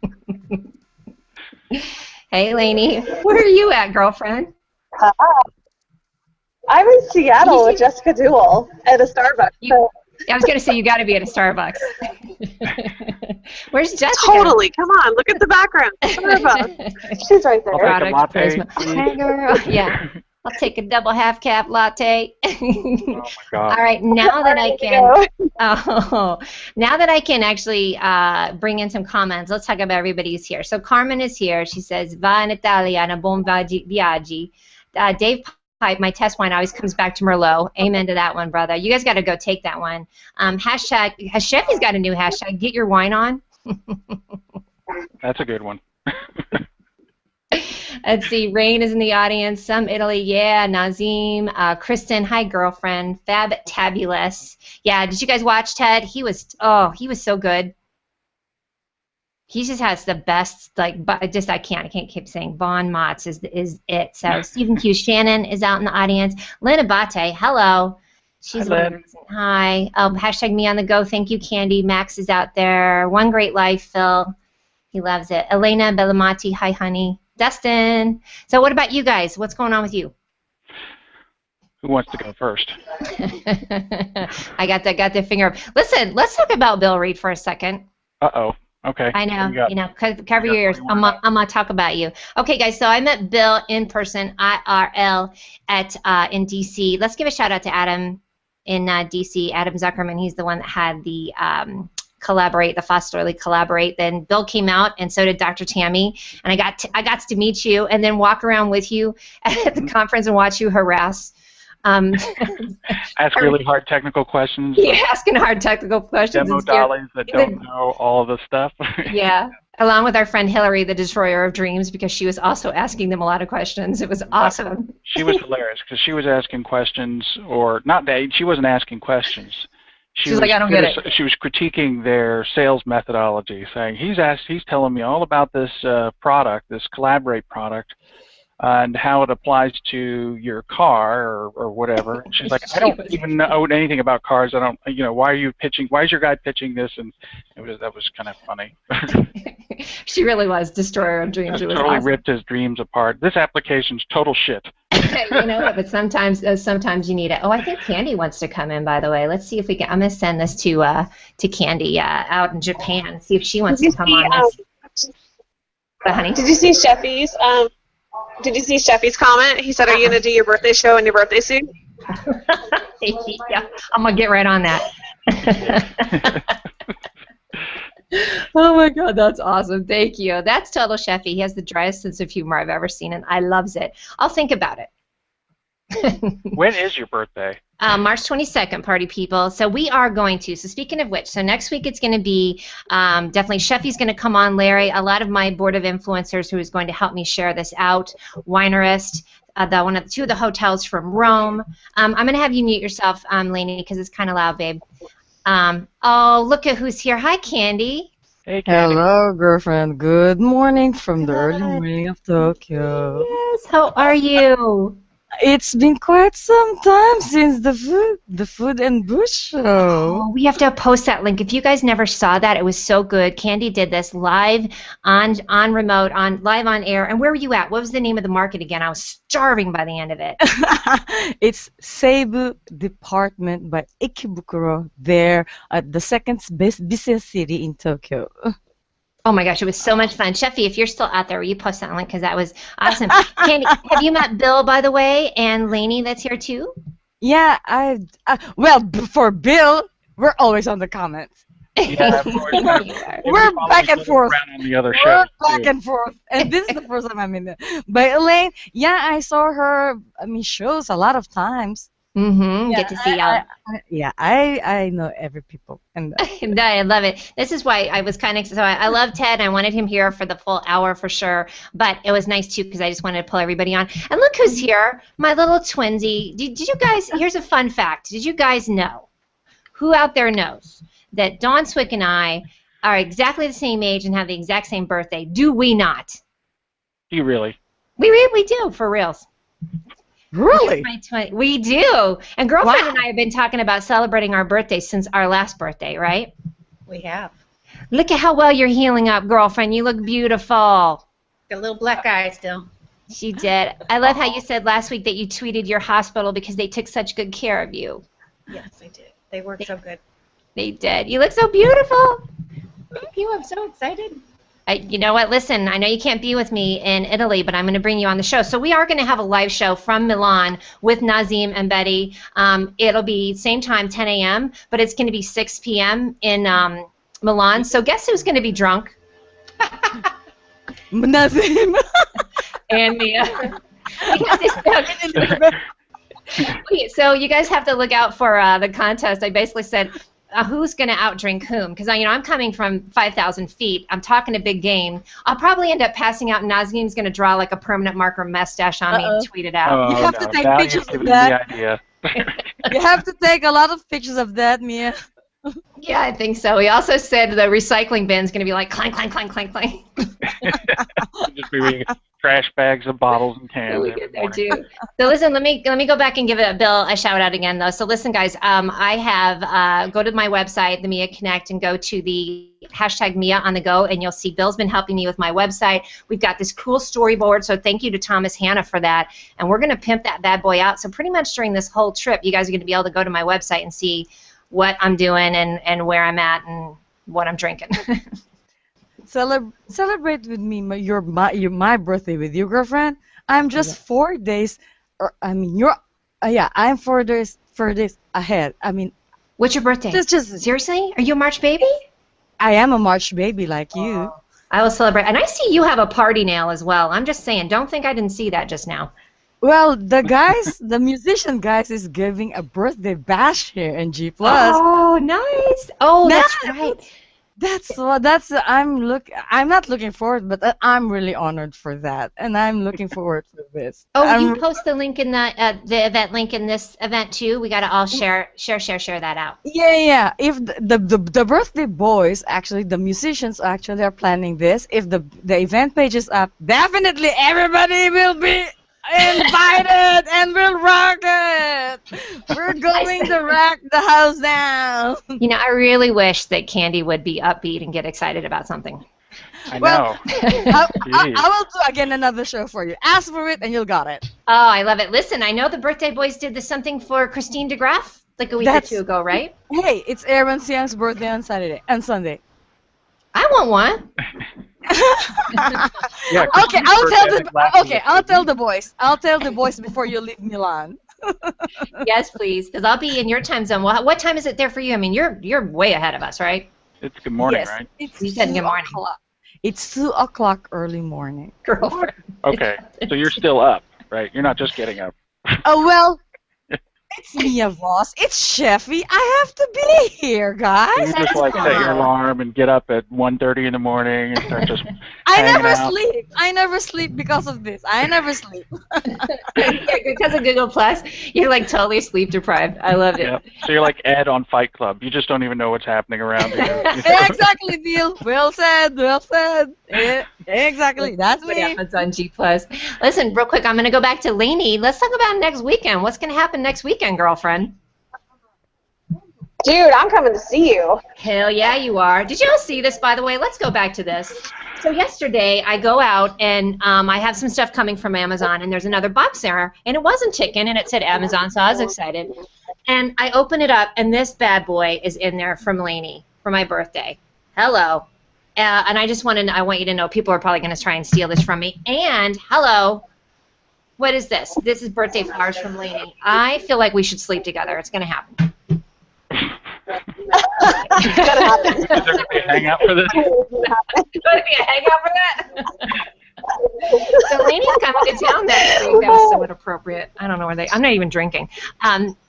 Speaker 1: Hey, Lainey. Where are you at, girlfriend?
Speaker 4: I'm in Seattle with Jessica Duell at a Starbucks.
Speaker 1: I was going to say you got to be at a Starbucks. Where's Jessica?
Speaker 4: Totally. Come on. Look at the background. Starbucks. She's right there.
Speaker 1: Product placement. Hey, girl. Yeah. I'll take a double half cap latte.
Speaker 5: Oh my God.
Speaker 1: All right, now that I can, now that I can actually bring in some comments, let's talk about everybody who's here. So Carmen is here. She says, "Va in Italiana, buon viaggi." Dave Pipe, my test wine always comes back to Merlot. Amen to that one, brother. You guys got to go take that one. Hashtag, Chefy's got a new hashtag. Get your wine on.
Speaker 5: That's a good one.
Speaker 1: Let's see, Rain is in the audience. Some Italy, yeah. Nazim, Kristen, hi girlfriend. Fab-tabulous. Yeah, did you guys watch Ted? He was so good. He just has the best, like, but I can't keep saying Von Motz is it. So Stephen Q. Shannon is out in the audience. Lynn Abate, hello. She's one of the reasons. Hi. Hashtag me on the go. Thank you, Candy. Max is out there. One Great Life, Phil. He loves it. Elena Bellamati, hi, honey. Dustin. So what about you guys? What's going on with you?
Speaker 5: Who wants to go first?
Speaker 1: I got the finger up. Listen, let's talk about Bill Reed for a second.
Speaker 5: Uh-oh. Okay.
Speaker 1: I know, cover your ears. I'm gonna talk about you. Okay, guys, so I met Bill in person, IRL, in DC. Let's give a shout out to Adam in DC, Adam Zuckerman. He's the one that had the Collaborate, the Fosterly Collaborate. Then Bill came out, and so did Dr. Tammy, and I got to meet you and then walk around with you at the conference and watch you harass.
Speaker 5: Ask really hard technical questions.
Speaker 1: Yeah, asking hard technical questions.
Speaker 5: Demo dollies that don't know all of the stuff.
Speaker 1: Yeah, along with our friend Hillary, the Destroyer of Dreams, because she was also asking them a lot of questions. It was awesome.
Speaker 5: She was hilarious because she was asking questions, or not that she wasn't asking questions. She's like, I don't get it. She was critiquing their sales methodology, saying he's telling me all about this product, this Collaborate product, and how it applies to your car or whatever. And she's like, I don't even know anything about cars. I don't, why are you pitching? Why is your guy pitching this? And that was kind of funny.
Speaker 1: She really was Destroyer of Dreams. It was
Speaker 5: totally
Speaker 1: awesome.
Speaker 5: Ripped his dreams apart. This application's total shit.
Speaker 1: But sometimes you need it. Oh, I think Candy wants to come in, by the way. Let's see if we can. I'm going to send this to Candy out in Japan. See if she wants to come on this. Honey?
Speaker 4: Did you see Sheffy's? Did you see Sheffy's comment? He said, "Are you going to do your birthday show in your birthday suit?"
Speaker 1: Yeah, I'm going to get right on that. Oh my God, that's awesome. Thank you. That's total Sheffy. He has the driest sense of humor I've ever seen, and I loves it. I'll think about it.
Speaker 5: When is your birthday?
Speaker 1: March 22nd, party people. So we are going to. So speaking of which, so next week it's going to be definitely Sheffy's going to come on, Larry. A lot of my board of influencers who is going to help me share this out. Winerist, two of the hotels from Rome. I'm going to have you mute yourself, Lainey, because it's kind of loud, babe. Oh, look at who's here. Hi, Candy.
Speaker 5: Hey, Candy.
Speaker 6: Hello, girlfriend. Good morning from the early morning of Tokyo.
Speaker 1: Yes, how are you?
Speaker 6: It's been quite some time since the Food and Bush show.
Speaker 1: Oh, we have to post that link. If you guys never saw that, it was so good. Candy did this live on remote, live on air. And where were you at? What was the name of the market again? I was starving by the end of it.
Speaker 6: It's Seibu Department by Ikebukuro, there at the second best business city in Tokyo.
Speaker 1: Oh my gosh, it was so much fun. Sheffy, if you're still out there, will you post that link? Because that was awesome. Candy, have you met Bill, by the way, and Lainey that's here too?
Speaker 6: Yeah, well, for Bill, we're always on the comments.
Speaker 5: Yeah,
Speaker 6: we're back and forth.
Speaker 5: On the other show,
Speaker 6: back and forth. And this is the first time I'm in there. But Elaine, yeah, I saw her, shows a lot of times.
Speaker 1: Mm-hmm. Get to see y'all.
Speaker 6: I know every people. And
Speaker 1: I love it. This is why I was kind of, so I love Ted. I wanted him here for the full hour for sure, but it was nice too because I just wanted to pull everybody on. And look who's here, my little twinsy. Did you guys, here's a fun fact. Did you guys know, who out there knows, that Dawn Swick and I are exactly the same age and have the exact same birthday? Do we not?
Speaker 5: Do you really?
Speaker 1: We really do, for reals.
Speaker 6: really?
Speaker 1: We do. And girlfriend and I have been talking about celebrating our birthdays since our last birthday, right?
Speaker 7: We have.
Speaker 1: Look at how well you're healing up, girlfriend. You look beautiful.
Speaker 7: Got a little black eye still.
Speaker 1: She did. I love how you said last week that you tweeted your hospital because they took such good care of you.
Speaker 7: Yes, they did. They worked so good.
Speaker 1: They did. You look so beautiful.
Speaker 7: Thank you. I'm so excited.
Speaker 1: You know what? Listen, I know you can't be with me in Italy, but I'm going to bring you on the show. So we are going to have a live show from Milan with Nazim and Betty. It'll be same time, 10 a.m., but it's going to be 6 p.m. in Milan. So guess who's going to be drunk?
Speaker 6: Nazim.
Speaker 1: And Mia. Wait, so you guys have to look out for the contest. I basically said, who's going to outdrink whom? Because I'm coming from 5,000 feet. I'm talking a big game. I'll probably end up passing out, and Nazim's going to draw like a permanent marker mustache on me and tweet it out.
Speaker 5: Oh,
Speaker 6: You have to take pictures of that.
Speaker 5: The idea.
Speaker 6: You have to take a lot of pictures of that, Mia.
Speaker 1: Yeah, I think so. He also said the recycling bin's going to be like clank, clank, clank, clank, clank.
Speaker 5: Just be trash bags of bottles and cans.
Speaker 1: We get there too. So listen, let me go back and give Bill a shout out again though. So listen, guys, I have go to my website, the Mia Connect, and go to the hashtag Mia on the go, and you'll see Bill's been helping me with my website. We've got this cool storyboard, so thank you to Thomas Hanna for that. And we're going to pimp that bad boy out. So pretty much during this whole trip, you guys are going to be able to go to my website and see what I'm doing and where I'm at and what I'm drinking.
Speaker 6: Celebrate with me my birthday with you, girlfriend. I'm just 4 days, I'm 4 days ahead. I mean,
Speaker 1: what's your birthday? Seriously? Are you a March baby?
Speaker 6: I am a March baby like you.
Speaker 1: I will celebrate. And I see you have a party nail as well. I'm just saying, don't think I didn't see that just now.
Speaker 6: Well, the musician guys is giving a birthday bash here in G+.
Speaker 1: Oh, nice. Oh, that's right.
Speaker 6: I'm not looking forward, but I'm really honored for that, and I'm looking forward to this.
Speaker 1: Oh, you post the link in the event link in this event too. We got to all share that out.
Speaker 6: Yeah. If the birthday boys, actually, the musicians actually are planning this. If the event page is up, definitely everybody will be invited and we'll rock it. We're going to rock the house down.
Speaker 1: You know, I really wish that Candy would be upbeat and get excited about something.
Speaker 5: I know.
Speaker 6: I will do again another show for you. Ask for it and you'll got it.
Speaker 1: Oh, I love it. Listen, I know the birthday boys did something for Christine DeGraff like a week or two ago, right?
Speaker 6: Hey, it's Aaron Siang's birthday on Sunday.
Speaker 1: I want one.
Speaker 5: Yeah,
Speaker 6: okay, I'll tell the boys. I'll tell the boys before you leave Milan.
Speaker 1: Yes, please, because I'll be in your time zone. Well, what time is it there for you? I mean, you're way ahead of us, right?
Speaker 5: It's good morning,
Speaker 6: yes,
Speaker 5: right?
Speaker 1: You said good morning.
Speaker 6: It's 2 o'clock early morning.
Speaker 1: Girlfriend.
Speaker 5: Okay, so you're still up, right? You're not just getting up.
Speaker 6: Oh, well, it's Mia Voss. It's Sheffy. I have to be here, guys.
Speaker 5: You just like set your alarm and get up at 1:30 in the morning and start just
Speaker 6: sleep. I never sleep because of this. I never sleep.
Speaker 1: Because of Google Plus, you're like totally sleep deprived. I loved it.
Speaker 5: Yep. So you're like Ed on Fight Club. You just don't even know what's happening around you.
Speaker 6: Exactly, Bill. Well said. Well said. Yeah, exactly. That's me.
Speaker 1: Yeah, it's on G+. Listen, real quick, I'm going to go back to Lainey. Let's talk about next weekend. What's going to happen next weekend, girlfriend?
Speaker 4: Dude, I'm coming to see you.
Speaker 1: Hell yeah, you are. Did you all see this, by the way? Let's go back to this. So yesterday, I go out, and I have some stuff coming from Amazon, and there's another box there, and it wasn't chicken, and it said Amazon, so I was excited. And I open it up, and this bad boy is in there from Lainey for my birthday. Hello. And I want you to know people are probably going to try and steal this from me. And, hello, what is this? This is birthday flowers from Lainey. I feel like we should sleep together. It's going to happen.
Speaker 4: It's going to happen.
Speaker 5: Is there going to be a hangout for this?
Speaker 1: Is there going to be a hangout for that? So, Lainey's coming to town next week. That was so inappropriate. I don't know where I'm not even drinking.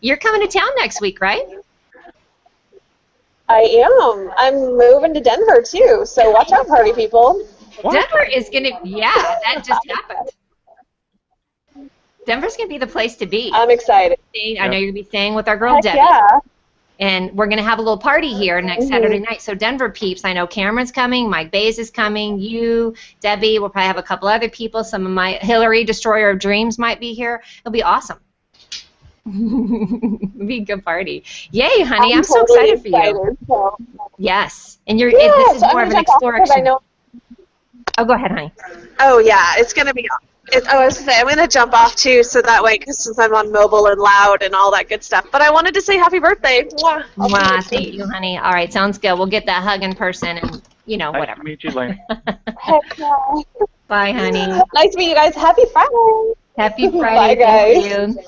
Speaker 1: You're coming to town next week, right?
Speaker 4: I am. I'm moving to Denver, too, so watch out, party people.
Speaker 1: Denver is going to, that just happened. Denver's going to be the place to be.
Speaker 4: I'm excited.
Speaker 1: I know you're going to be staying with our girl,
Speaker 4: Heck
Speaker 1: Debbie.
Speaker 4: Yeah.
Speaker 1: And we're going to have a little party here next Saturday night. So Denver peeps, I know Cameron's coming, Mike Bays is coming, you, Debbie, we'll probably have a couple other people. Some of my Hillary, Destroyer of Dreams, might be here. It'll be awesome. It'll be a good party. Yay, honey, I'm so excited for you.
Speaker 4: So.
Speaker 1: Yes. And this is more of an exploration. Oh, go ahead, honey.
Speaker 4: Oh, yeah, it's going to be I was going to say, I'm going to jump off, too, so that way, since I'm on mobile and loud and all that good stuff. But I wanted to say happy birthday. Mwah.
Speaker 1: Mwah, thank you, honey. All right, sounds good. We'll get that hug in person and,
Speaker 5: nice
Speaker 1: whatever.
Speaker 5: to meet you, Lane.
Speaker 4: Heck yeah.
Speaker 1: Bye, honey.
Speaker 4: Nice to meet you guys. Happy Friday.
Speaker 1: Happy Friday. Bye, guys. Thank you.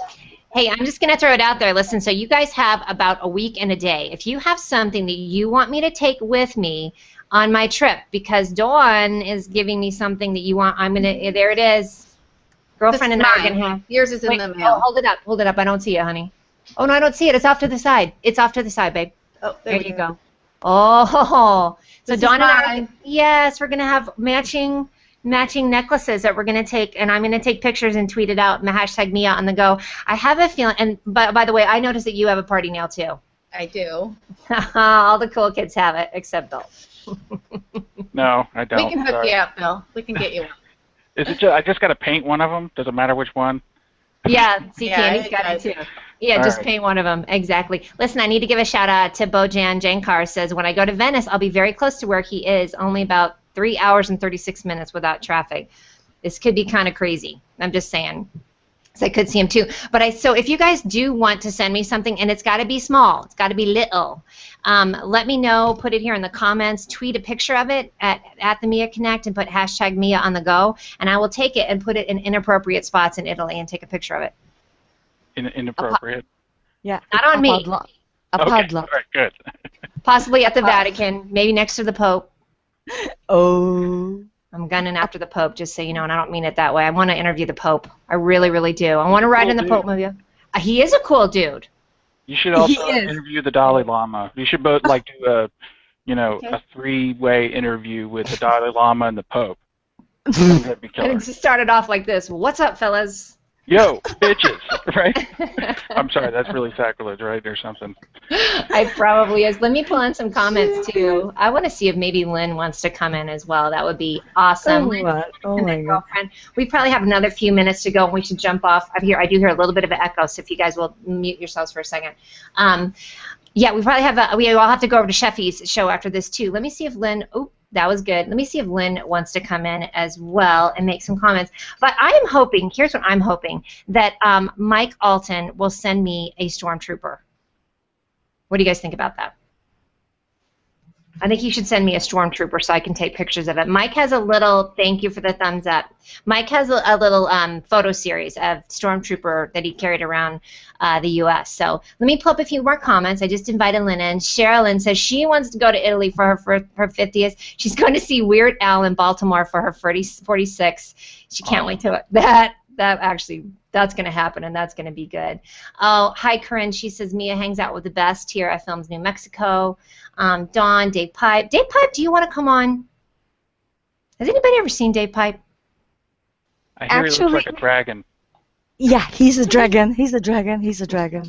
Speaker 1: Hey, I'm just going to throw it out there. Listen, so you guys have about a week and a day. If you have something that you want me to take with me on my trip, because Dawn is giving me something that you want, there it is. Girlfriend and I are going to have.
Speaker 7: Yours is in the mail.
Speaker 1: Hold it up. Hold it up. I don't see it, honey. Oh, no, I don't see it. It's off to the side. It's off to the side, babe.
Speaker 7: Oh,
Speaker 1: there you go. Oh, so Dawn and I, yes, we're going to have matching necklaces that we're going to take, and I'm going to take pictures and tweet it out, and hashtag me out on the go. I have a feeling, and by the way, I noticed that you have a party nail, too.
Speaker 7: I do.
Speaker 1: All the cool kids have it, except Bill.
Speaker 5: No, I don't.
Speaker 7: We can hook you up, Bill. We can get you one.
Speaker 5: Is it I just got to paint one of them? Does it matter which one?
Speaker 1: Yeah, see, Candy's got it too. Yeah, just paint one of them. Exactly. Listen, I need to give a shout out to Bojan Jankar. Says, when I go to Venice, I'll be very close to where he is, only about 3 hours and 36 minutes without traffic. This could be kind of crazy. I'm just saying. So I could see him too. But so if you guys do want to send me something, and it's got to be small, it's got to be little, let me know. Put it here in the comments. Tweet a picture of it at the Mia Connect and put hashtag Mia on the go, and I will take it and put it in inappropriate spots in Italy and take a picture of it.
Speaker 5: Inappropriate?
Speaker 6: Yeah.
Speaker 1: Not on me.
Speaker 6: A padlock.
Speaker 5: All right, good.
Speaker 1: Possibly at the Vatican, maybe next to the Pope.
Speaker 6: Oh.
Speaker 1: I'm gunning after the Pope, just so you know, and I don't mean it that way. I want to interview the Pope. I really, really do. I want to ride in the Pope movie. He is a cool dude.
Speaker 5: You should also interview the Dalai Lama. You should both do a three-way interview with the Dalai Lama and the Pope. That'd be killer.
Speaker 1: And it just started off like this. What's up, fellas?
Speaker 5: Yo, bitches, right? I'm sorry, that's really sacrilege, right, or something.
Speaker 1: I probably is. Let me pull in some comments, too. I want to see if maybe Lynn wants to come in as well. That would be awesome.
Speaker 6: Oh my
Speaker 1: girlfriend. We probably have another few minutes to go, and we should jump off. I do hear a little bit of an echo, so if you guys will mute yourselves for a second. Yeah, we probably have we all have to go over to Sheffy's show after this, too. Let me see if Lynn... Oh, that was good. Let me see if Lynn wants to come in as well and make some comments. But I am hoping, here's what I'm hoping, that Mike Alton will send me a stormtrooper. What do you guys think about that? I think he should send me a stormtrooper so I can take pictures of it. Mike has a little, thank you for the thumbs up. Mike has a little photo series of stormtrooper that he carried around the U.S. So let me pull up a few more comments. I just invited Lynn in. Cherylnn says she wants to go to Italy for her 50th. She's going to see Weird Al in Baltimore for her 46. She can't wait to that's going to happen, and that's going to be good. Oh, hi, Corinne. She says, Mia hangs out with the best here at Films New Mexico. Dawn, Dave Pipe. Dave Pipe, do you want to come on? Has anybody ever seen Dave Pipe?
Speaker 5: I hear he looks like a dragon.
Speaker 6: Yeah, he's a dragon. He's a dragon. He's a dragon.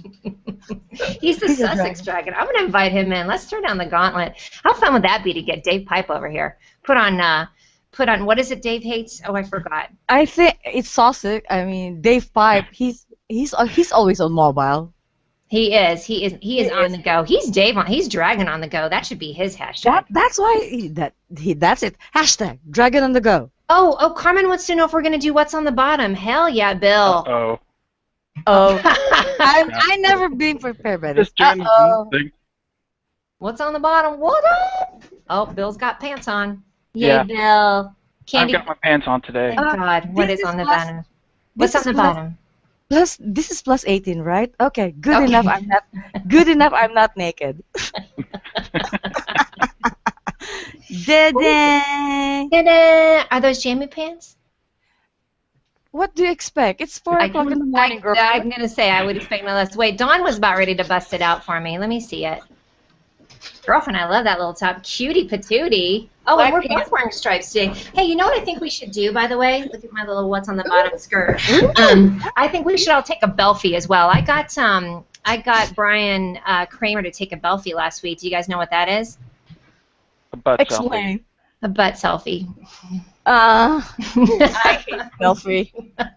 Speaker 1: He's the Sussex dragon. I'm going to invite him in. Let's throw down the gauntlet. How fun would that be to get Dave Pipe over here? Put on, what is it Dave hates? Oh, I forgot.
Speaker 6: I think it's Sussex. I mean, Dave Pipe, he's always on mobile.
Speaker 1: He is on the go. He's dragon on the go. That should be his hashtag.
Speaker 6: That's why that's it. Hashtag dragon on the go.
Speaker 1: Oh, Carmen wants to know if we're gonna do what's on the bottom. Hell yeah, Bill.
Speaker 6: I never been prepared by this.
Speaker 1: What's on the bottom? What up? Oh, Bill's got pants on. Yay, Bill.
Speaker 5: Candy. I've got my pants on today.
Speaker 1: Oh God, what is on the bottom? What's on the bottom?
Speaker 6: This is plus 18, right? Okay, good enough. I'm not naked.
Speaker 1: Da-da. Are those jammy pants?
Speaker 6: What do you expect? It's 4 o'clock in the morning, girlfriend.
Speaker 1: I'm going to say I would expect no less. Wait, Dawn was about ready to bust it out for me. Let me see it. Girlfriend, I love that little top. Cutie patootie. Oh, and we're both wearing stripes today. Hey, you know what I think we should do, by the way? Look at my little what's on the bottom skirt. I think we should all take a belfie as well. I got Bryan Kramer to take a belfie last week. Do you guys know what that is?
Speaker 5: A butt
Speaker 6: Explain.
Speaker 5: selfie.
Speaker 1: A butt selfie.
Speaker 6: I hate selfie.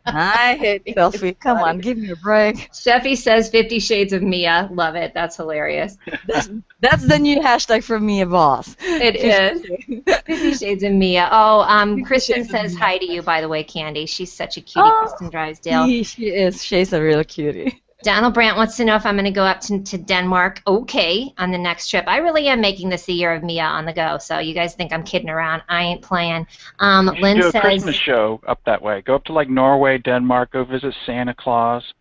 Speaker 6: I hate selfie. Come on, give me a break.
Speaker 1: Sheffy says 50 Shades of Mia. Love it. That's hilarious.
Speaker 6: That's the new hashtag for Mia Boss.
Speaker 1: It is. 50 Shades of Mia. Oh, Kristen says hi to you, by the way, Candy. She's such a cutie, Kristen Drysdale.
Speaker 6: She is. She's a real cutie.
Speaker 1: Donald Brandt wants to know if I'm going to go up to Denmark. Okay, on the next trip. I really am making this the year of Mia on the go, so you guys think I'm kidding around. I ain't playing. Lynn
Speaker 5: do a
Speaker 1: says...
Speaker 5: Christmas show up that way. Go up to, like, Norway, Denmark, go visit Santa Claus.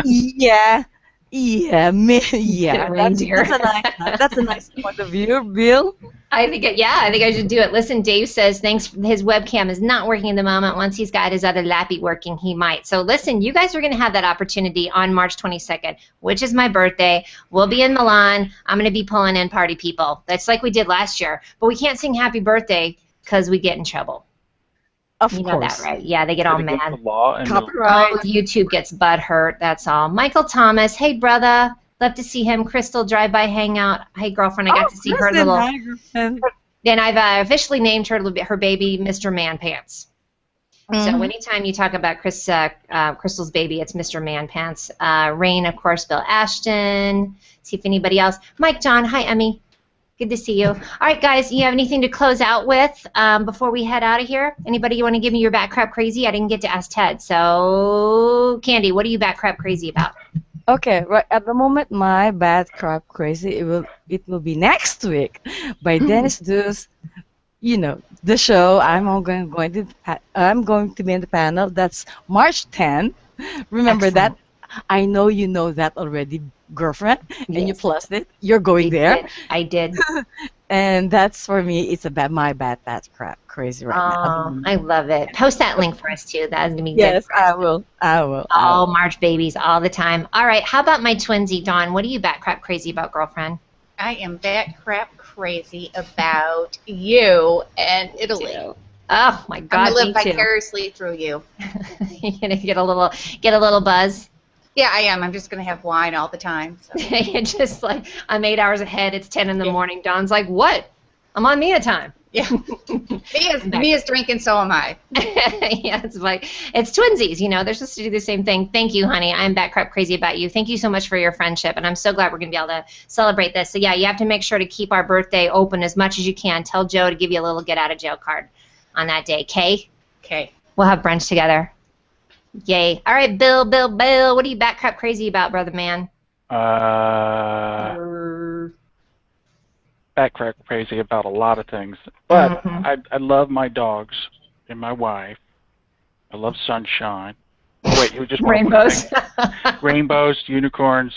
Speaker 6: Yeah.
Speaker 1: Reindeer.
Speaker 6: That's a nice point of view, Bill.
Speaker 1: I think I should do it. Listen, Dave says thanks. His webcam is not working at the moment. Once he's got his other lappy working, he might. So listen, you guys are going to have that opportunity on March 22nd, which is my birthday. We'll be in Milan. I'm going to be pulling in party people. That's like we did last year. But we can't sing happy birthday because we get in trouble.
Speaker 6: Of course.
Speaker 1: You know that, right? Yeah, they get all mad.
Speaker 6: Copyright.
Speaker 1: YouTube gets butt hurt. That's all. Michael Thomas, hey brother, love to see him. Crystal drive-by hangout. Hey girlfriend, I got to see her little. And I've officially named her baby Mr. Man Pants. So anytime you talk about Crystal's baby, it's Mr. Man Pants. Rain, of course, Bill Ashton. See if anybody else. Mike John, hi Emmy. Good to see you. All right, guys, you have anything to close out with before we head out of here? Anybody you want to give me your bat crap crazy? I didn't get to ask Ted. So, Candy, what are you bat crap crazy about?
Speaker 6: Okay, right at the moment, my bat crap crazy it will be next week by Dennis Deuce. You know the show. I'm going to be in the panel. That's March 10th. Remember
Speaker 1: Excellent.
Speaker 6: that. I know you know that already, girlfriend, and you plussed it. You're going there.
Speaker 1: I did.
Speaker 6: And that's for me. It's about my bat crap crazy right now.
Speaker 1: I love it. Post that link for us too. That's gonna be good.
Speaker 6: Yes, I will.
Speaker 1: All March babies all the time. All right. How about my twinsy Dawn? What are you bat crap crazy about, girlfriend?
Speaker 7: I am bat crap crazy about you and Italy.
Speaker 1: Oh my God!
Speaker 7: I'm gonna live vicariously through you.
Speaker 1: You're gonna get a little buzz.
Speaker 7: Yeah, I am. I'm just going to have wine all the time. So.
Speaker 1: It's just like, I'm 8 hours ahead. It's 10 in the morning. Dawn's like, what? I'm on Mia time.
Speaker 7: Yeah. Mia's drinking, so am I.
Speaker 1: Yeah, it's like, it's twinsies, you know. They're supposed to do the same thing. Thank you, honey. I'm bat crap crazy about you. Thank you so much for your friendship, and I'm so glad we're going to be able to celebrate this. So, yeah, you have to make sure to keep our birthday open as much as you can. Tell Joe to give you a little get-out-of-jail card on that day, okay?
Speaker 7: Okay.
Speaker 1: We'll have brunch together. Yay. All right, Bill, what are you bat crap crazy about, brother man?
Speaker 5: Bat crap crazy about a lot of things. But I love my dogs and my wife. I love sunshine. Wait, you just
Speaker 1: Rainbows.
Speaker 5: Rainbows, unicorns.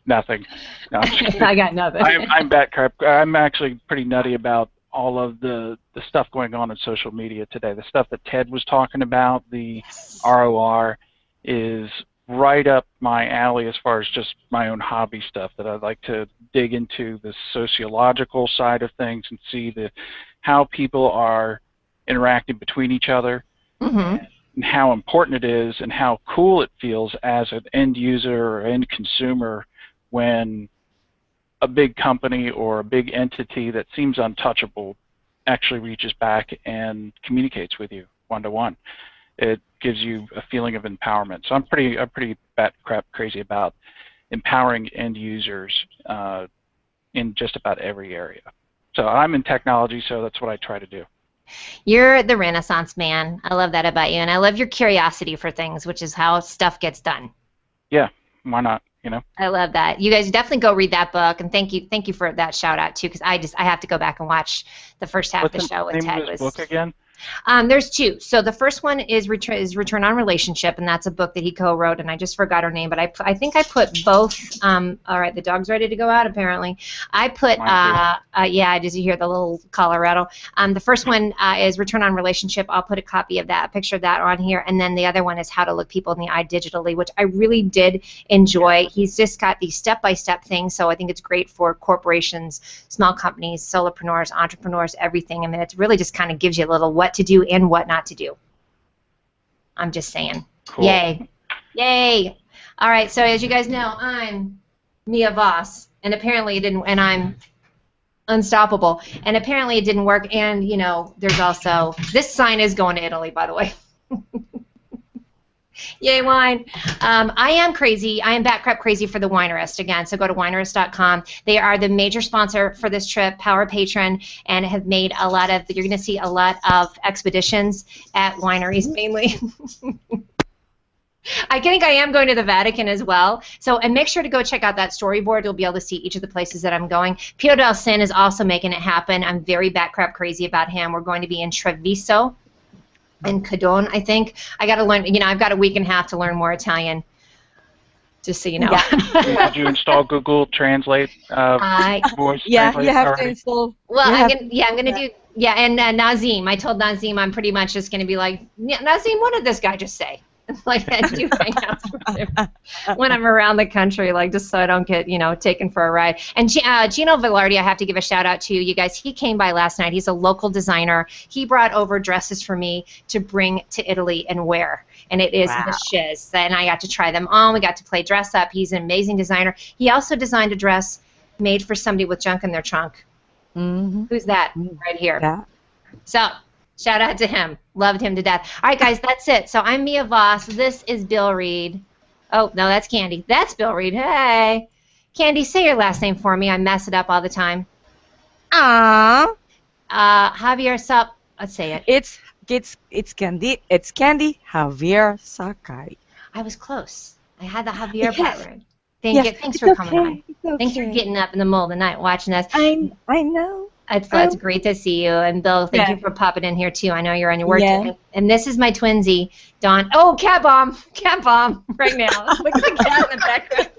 Speaker 5: Nothing. No, I'm just kidding.
Speaker 1: I got nothing.
Speaker 5: I'm bat crap. I'm actually pretty nutty about all of the stuff going on social media today. The stuff that Ted was talking about, the ROR, is right up my alley as far as just my own hobby stuff that I'd like to dig into the sociological side of things and see how people are interacting between each other and how important it is and how cool it feels as an end user or end consumer when a big company or a big entity that seems untouchable actually reaches back and communicates with you one-to-one. It gives you a feeling of empowerment. So I'm pretty bat crap crazy about empowering end users in just about every area. So I'm in technology, so that's what I try to do.
Speaker 1: You're the Renaissance man. I love that about you, and I love your curiosity for things, which is how stuff gets done.
Speaker 5: Yeah, why not? You know.
Speaker 1: I love that. You guys definitely go read that book, and thank you for that shout out too, because I have to go back and watch the first half of the show with Ted.
Speaker 5: What's the name of this book again?
Speaker 1: There's two. So the first one is Return on Relationship, and that's a book that he co-wrote, and I just forgot her name, but I think I put both. All right, the dog's ready to go out, apparently. I put, yeah, did you hear the little Colorado? The first one is Return on Relationship. I'll put a copy of that, a picture of that on here, and then the other one is How to Look People in the Eye Digitally, which I really did enjoy. He's just got these step-by-step things, so I think it's great for corporations, small companies, solopreneurs, entrepreneurs, everything. I mean, it really just kind of gives you a little what to do and what not to do. I'm just saying.
Speaker 5: Cool.
Speaker 1: Yay. Yay. All right, so as you guys know, I'm Mia Voss, and apparently it didn't, and I'm unstoppable, and apparently it didn't work, and, you know, there's also, this sign is going to Italy, by the way. Yay, wine. I am crazy. I am bat crap crazy for the Winerist again. So go to winerist.com. They are the major sponsor for this trip, power patron, and have made a lot of, you're going to see a lot of expeditions at wineries mainly. I think I am going to the Vatican as well. So, and make sure to go check out that storyboard. You'll be able to see each of the places that I'm going. Pio Del Sin is also making it happen. I'm very bat crap crazy about him. We're going to be in Treviso and Cadone, I think. I got to learn, you know, I've got a week and a half to learn more Italian, just so you know.
Speaker 5: Yeah. Did you install Google Translate? Voice
Speaker 6: yeah,
Speaker 5: Translate
Speaker 6: you have
Speaker 5: already?
Speaker 6: to install.
Speaker 1: Well, I'm gonna do, yeah, and Nazim. I told Nazim I'm pretty much just gonna be like, yeah, Nazim, what did this guy just say? Like, I do hangouts with him when I'm around the country, like, just so I don't get, you know, taken for a ride. And Gino Velarde, I have to give a shout out to you guys. He came by last night. He's a local designer. He brought over dresses for me to bring to Italy and wear. And it is the shiz. And I got to try them on. We got to play dress up. He's an amazing designer. He also designed a dress made for somebody with junk in their trunk.
Speaker 6: Mm-hmm.
Speaker 1: Who's that? Right here.
Speaker 6: Yeah.
Speaker 1: So, shout out to him. Loved him to death. All right, guys, that's it. So I'm Mia Voss. This is Bill Reed. Oh, no, that's Candy. That's Bill Reed. Hey. Candy, say your last name for me. I mess it up all the time. Javier let's say it.
Speaker 6: It's Candy. It's Candy Javier Sakai.
Speaker 1: I was close. I had the Javier part right. Thanks for coming on.
Speaker 6: Okay.
Speaker 1: Thanks for getting up in the middle of the night watching us.
Speaker 6: I know.
Speaker 1: It's great to see you. And Bill, thank you for popping in here, too. I know you're on your work day. And this is my twinsy, Dawn. Oh, cat bomb right now. Look at the cat in the background.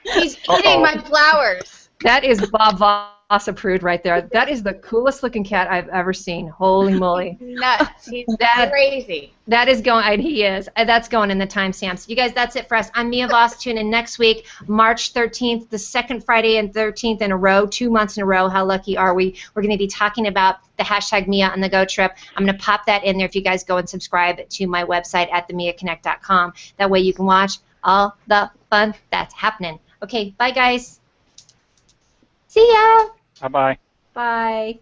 Speaker 7: He's eating my flowers.
Speaker 1: That is Bob Voss approved right there. That is the coolest looking cat I've ever seen. Holy moly.
Speaker 7: Nuts. He's crazy.
Speaker 1: That is going, he is. That's going in the timestamps. You guys, that's it for us. I'm Mia Voss. Tune in next week, March 13th, the second Friday and 13th in a row, 2 months in a row. How lucky are we? We're going to be talking about the hashtag Mia on the Go trip. I'm going to pop that in there if you guys go and subscribe to my website at themiaconnect.com. That way you can watch all the fun that's happening. Okay, bye, guys. See ya.
Speaker 5: Bye-bye.
Speaker 1: Bye.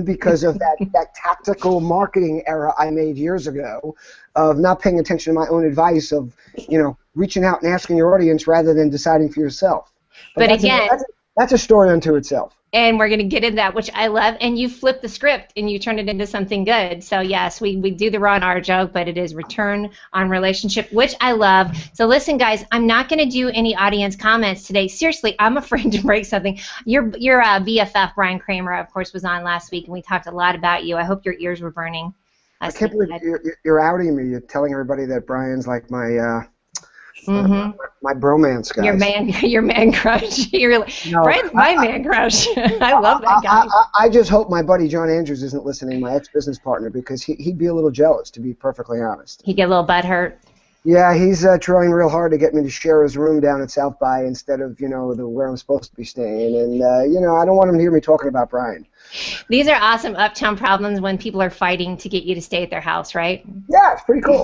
Speaker 3: Because of that tactical marketing error I made years ago of not paying attention to my own advice of, you know, reaching out and asking your audience rather than deciding for yourself. But again, that's a story unto itself.
Speaker 1: And we're going to get into that, which I love. And you flip the script and you turn it into something good. So, yes, we do the RonR joke, but it is Return on Relationship, which I love. So, listen, guys, I'm not going to do any audience comments today. Seriously, I'm afraid to break something. Your BFF, Bryan Kramer, of course, was on last week, and we talked a lot about you. I hope your ears were burning.
Speaker 3: I can't believe you're outing me. You're telling everybody that Bryan's like my my bromance guy.
Speaker 1: Your man crush. Brian's my man crush. I love that guy.
Speaker 3: I just hope my buddy John Andrews isn't listening, my ex-business partner, because he'd be a little jealous, to be perfectly honest.
Speaker 1: He'd get a little butthurt.
Speaker 3: Yeah, he's trying real hard to get me to share his room down at South by instead of, you know, where I'm supposed to be staying. And, you know, I don't want him to hear me talking about Bryan.
Speaker 1: These are awesome uptown problems when people are fighting to get you to stay at their house, right?
Speaker 3: Yeah, it's pretty cool.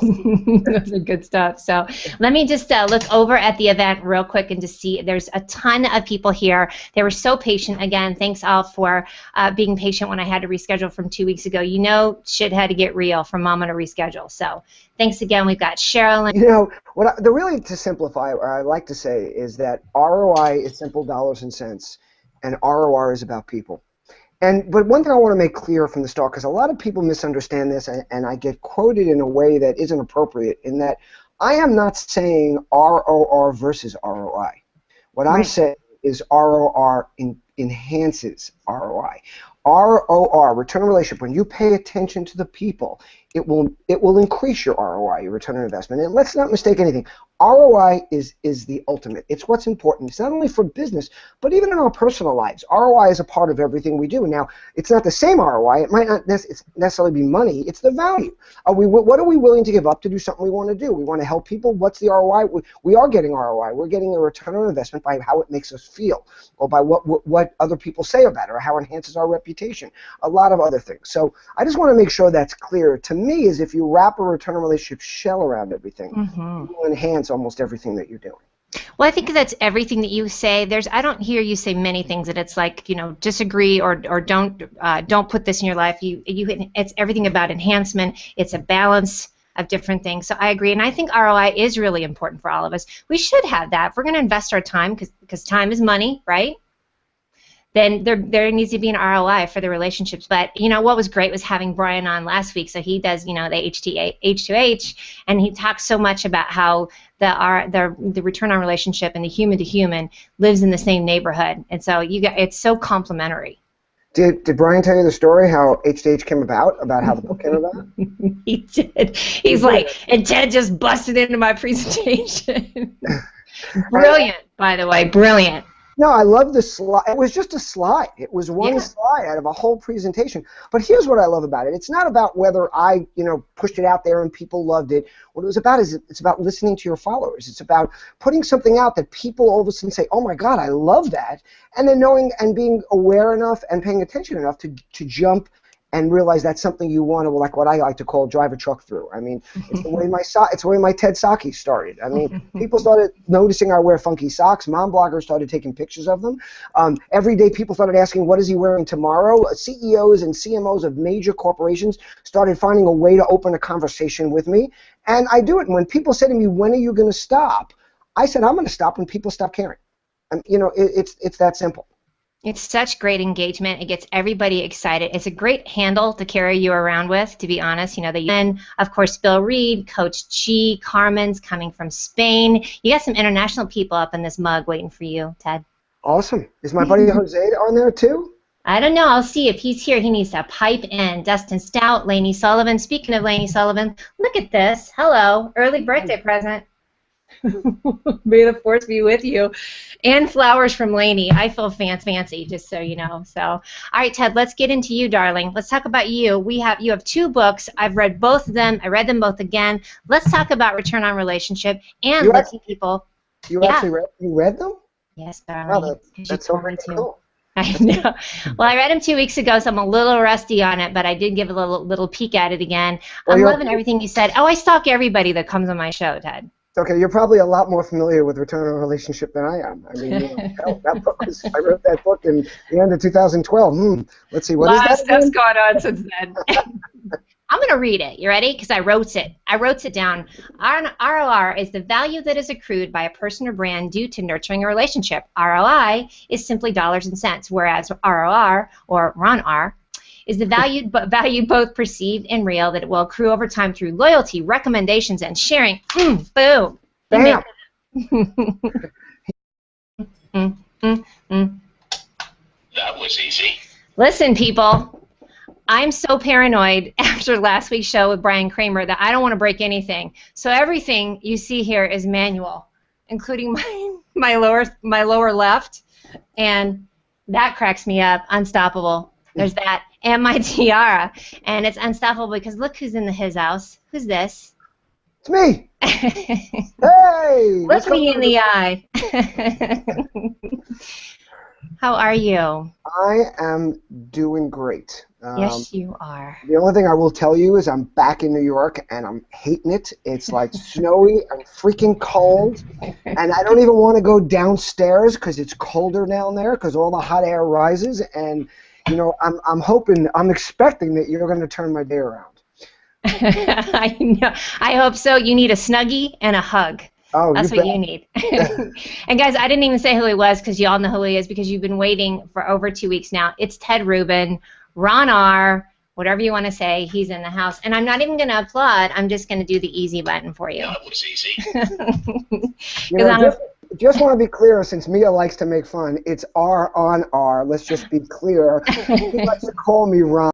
Speaker 1: Those are good stuff. So let me just look over at the event real quick and just see. There's a ton of people here. They were so patient. Again, thanks all for being patient when I had to reschedule from 2 weeks ago. You know, shit had to get real for Mama to reschedule. So thanks again. We've got Cherylnn.
Speaker 3: You know, really to simplify, what I like to say is that ROI is simple dollars and cents, and ROR is about people. But one thing I want to make clear from the start, because a lot of people misunderstand this, and I get quoted in a way that isn't appropriate, in that I am not saying ROR versus ROI. What I'm saying is ROR enhances ROI. ROR, return on relationship, when you pay attention to the people, it will increase your ROI, your return on investment. And let's not mistake anything. ROI is the ultimate. It's what's important. It's not only for business, but even in our personal lives. ROI is a part of everything we do. Now, it's not the same ROI. It might not necessarily be money. It's the value. What are we willing to give up to do something we want to do? We want to help people. What's the ROI? We are getting ROI. We're getting a return on investment by how it makes us feel, or by what other people say about it, or how it enhances our reputation, a lot of other things. So I just want to make sure that's clear. To me, is if you wrap a return on relationship shell around everything, you will enhance almost everything that you're doing.
Speaker 1: Well, I think that's everything that you say. I don't hear you say many things that it's like, disagree or don't put this in your life. It's everything about enhancement. It's a balance of different things. So I agree, and I think ROI is really important for all of us. We should have that. If we're going to invest our time, because time is money, right? Then there needs to be an ROI for the relationships. But what was great was having Bryan on last week. So he does the H2H, and he talks so much about how the return on relationship and the human to human lives in the same neighborhood, and so it's so complementary.
Speaker 3: Did Bryan tell you the story how H2H came about how the book came about?
Speaker 1: He did. He's like, and Ted just busted into my presentation. Brilliant, by the way, brilliant.
Speaker 3: No, I love the slide. It was just a slide. It was one slide out of a whole presentation. But here's what I love about it. It's not about whether I, pushed it out there and people loved it. What it was about is it's about listening to your followers. It's about putting something out that people all of a sudden say, oh my God, I love that. And then knowing and being aware enough and paying attention enough to jump and realize that's something you want to, like what I like to call, drive a truck through. I mean, it's the way my Ted Psaki started. I mean, people started noticing I wear funky socks. Mom bloggers started taking pictures of them. Every day people started asking, what is he wearing tomorrow? CEOs and CMOs of major corporations started finding a way to open a conversation with me. And I do it. And when people say to me, when are you going to stop? I said, I'm going to stop when people stop caring. It's that simple.
Speaker 1: It's such great engagement. It gets everybody excited. It's a great handle to carry you around with, to be honest. And, of course, Bill Reed, Coach G, Carmen's coming from Spain. You got some international people up in this mug waiting for you, Ted.
Speaker 3: Awesome. Is my buddy Jose on there, too?
Speaker 1: I don't know. I'll see if he's here. He needs to pipe in. Dustin Stout, Lainey Sullivan. Speaking of Lainey Sullivan, look at this. Hello. Early birthday present. May the force be with you. And flowers from Lainey. I feel fancy, just so you know. So, all right, Ted, let's get into you, darling. Let's talk about you. You have 2 books. I've read both of them. I read them both again. Let's talk about return on relationship and letting people.
Speaker 3: You actually read them?
Speaker 1: Yes, darling.
Speaker 3: Wow, that's so cool.
Speaker 1: I know. Well, I read them 2 weeks ago, so I'm a little rusty on it, but I did give a little peek at it again. I'm loving everything you said. Oh, I stalk everybody that comes on my show, Ted.
Speaker 3: Okay, you're probably a lot more familiar with return on relationship than I am. I mean, that book I wrote that book in the end of 2012. Let's see, what is that?
Speaker 1: A lot of stuff's gone on since then. I'm going to read it. You ready? Because I wrote it. I wrote it down. ROR is the value that is accrued by a person or brand due to nurturing a relationship. ROI is simply dollars and cents, whereas ROR, or RonR, is the value both perceived and real that it will accrue over time through loyalty, recommendations, and sharing. Boom.
Speaker 3: Bam.
Speaker 2: That was easy.
Speaker 1: Listen, people, I'm so paranoid after last week's show with Bryan Kramer that I don't want to break anything. So everything you see here is manual, including my lower left, and that cracks me up. Unstoppable. There's that. And my tiara. And it's unstoppable because look who's in his house. Who's this?
Speaker 3: It's me. Hey!
Speaker 1: Look me in the eye. How are you?
Speaker 3: I am doing great.
Speaker 1: Yes, you are.
Speaker 3: The only thing I will tell you is I'm back in New York, and I'm hating it. It's like snowy and freaking cold, and I don't even want to go downstairs because it's colder down there because all the hot air rises, and I'm expecting that you're going to turn my day around.
Speaker 1: I know. I hope so. You need a Snuggie and a hug.
Speaker 3: Oh,
Speaker 1: that's what you need. And guys, I didn't even say who he was because you all know who he is because you've been waiting for over 2 weeks now. It's Ted Rubin, RonR, whatever you want to say. He's in the house. And I'm not even going to applaud. I'm just going to do the easy button for you.
Speaker 2: That was easy.
Speaker 3: just want to be clear, since Mia likes to make fun, it's RonR. Let's just be clear. She likes to call me Ron.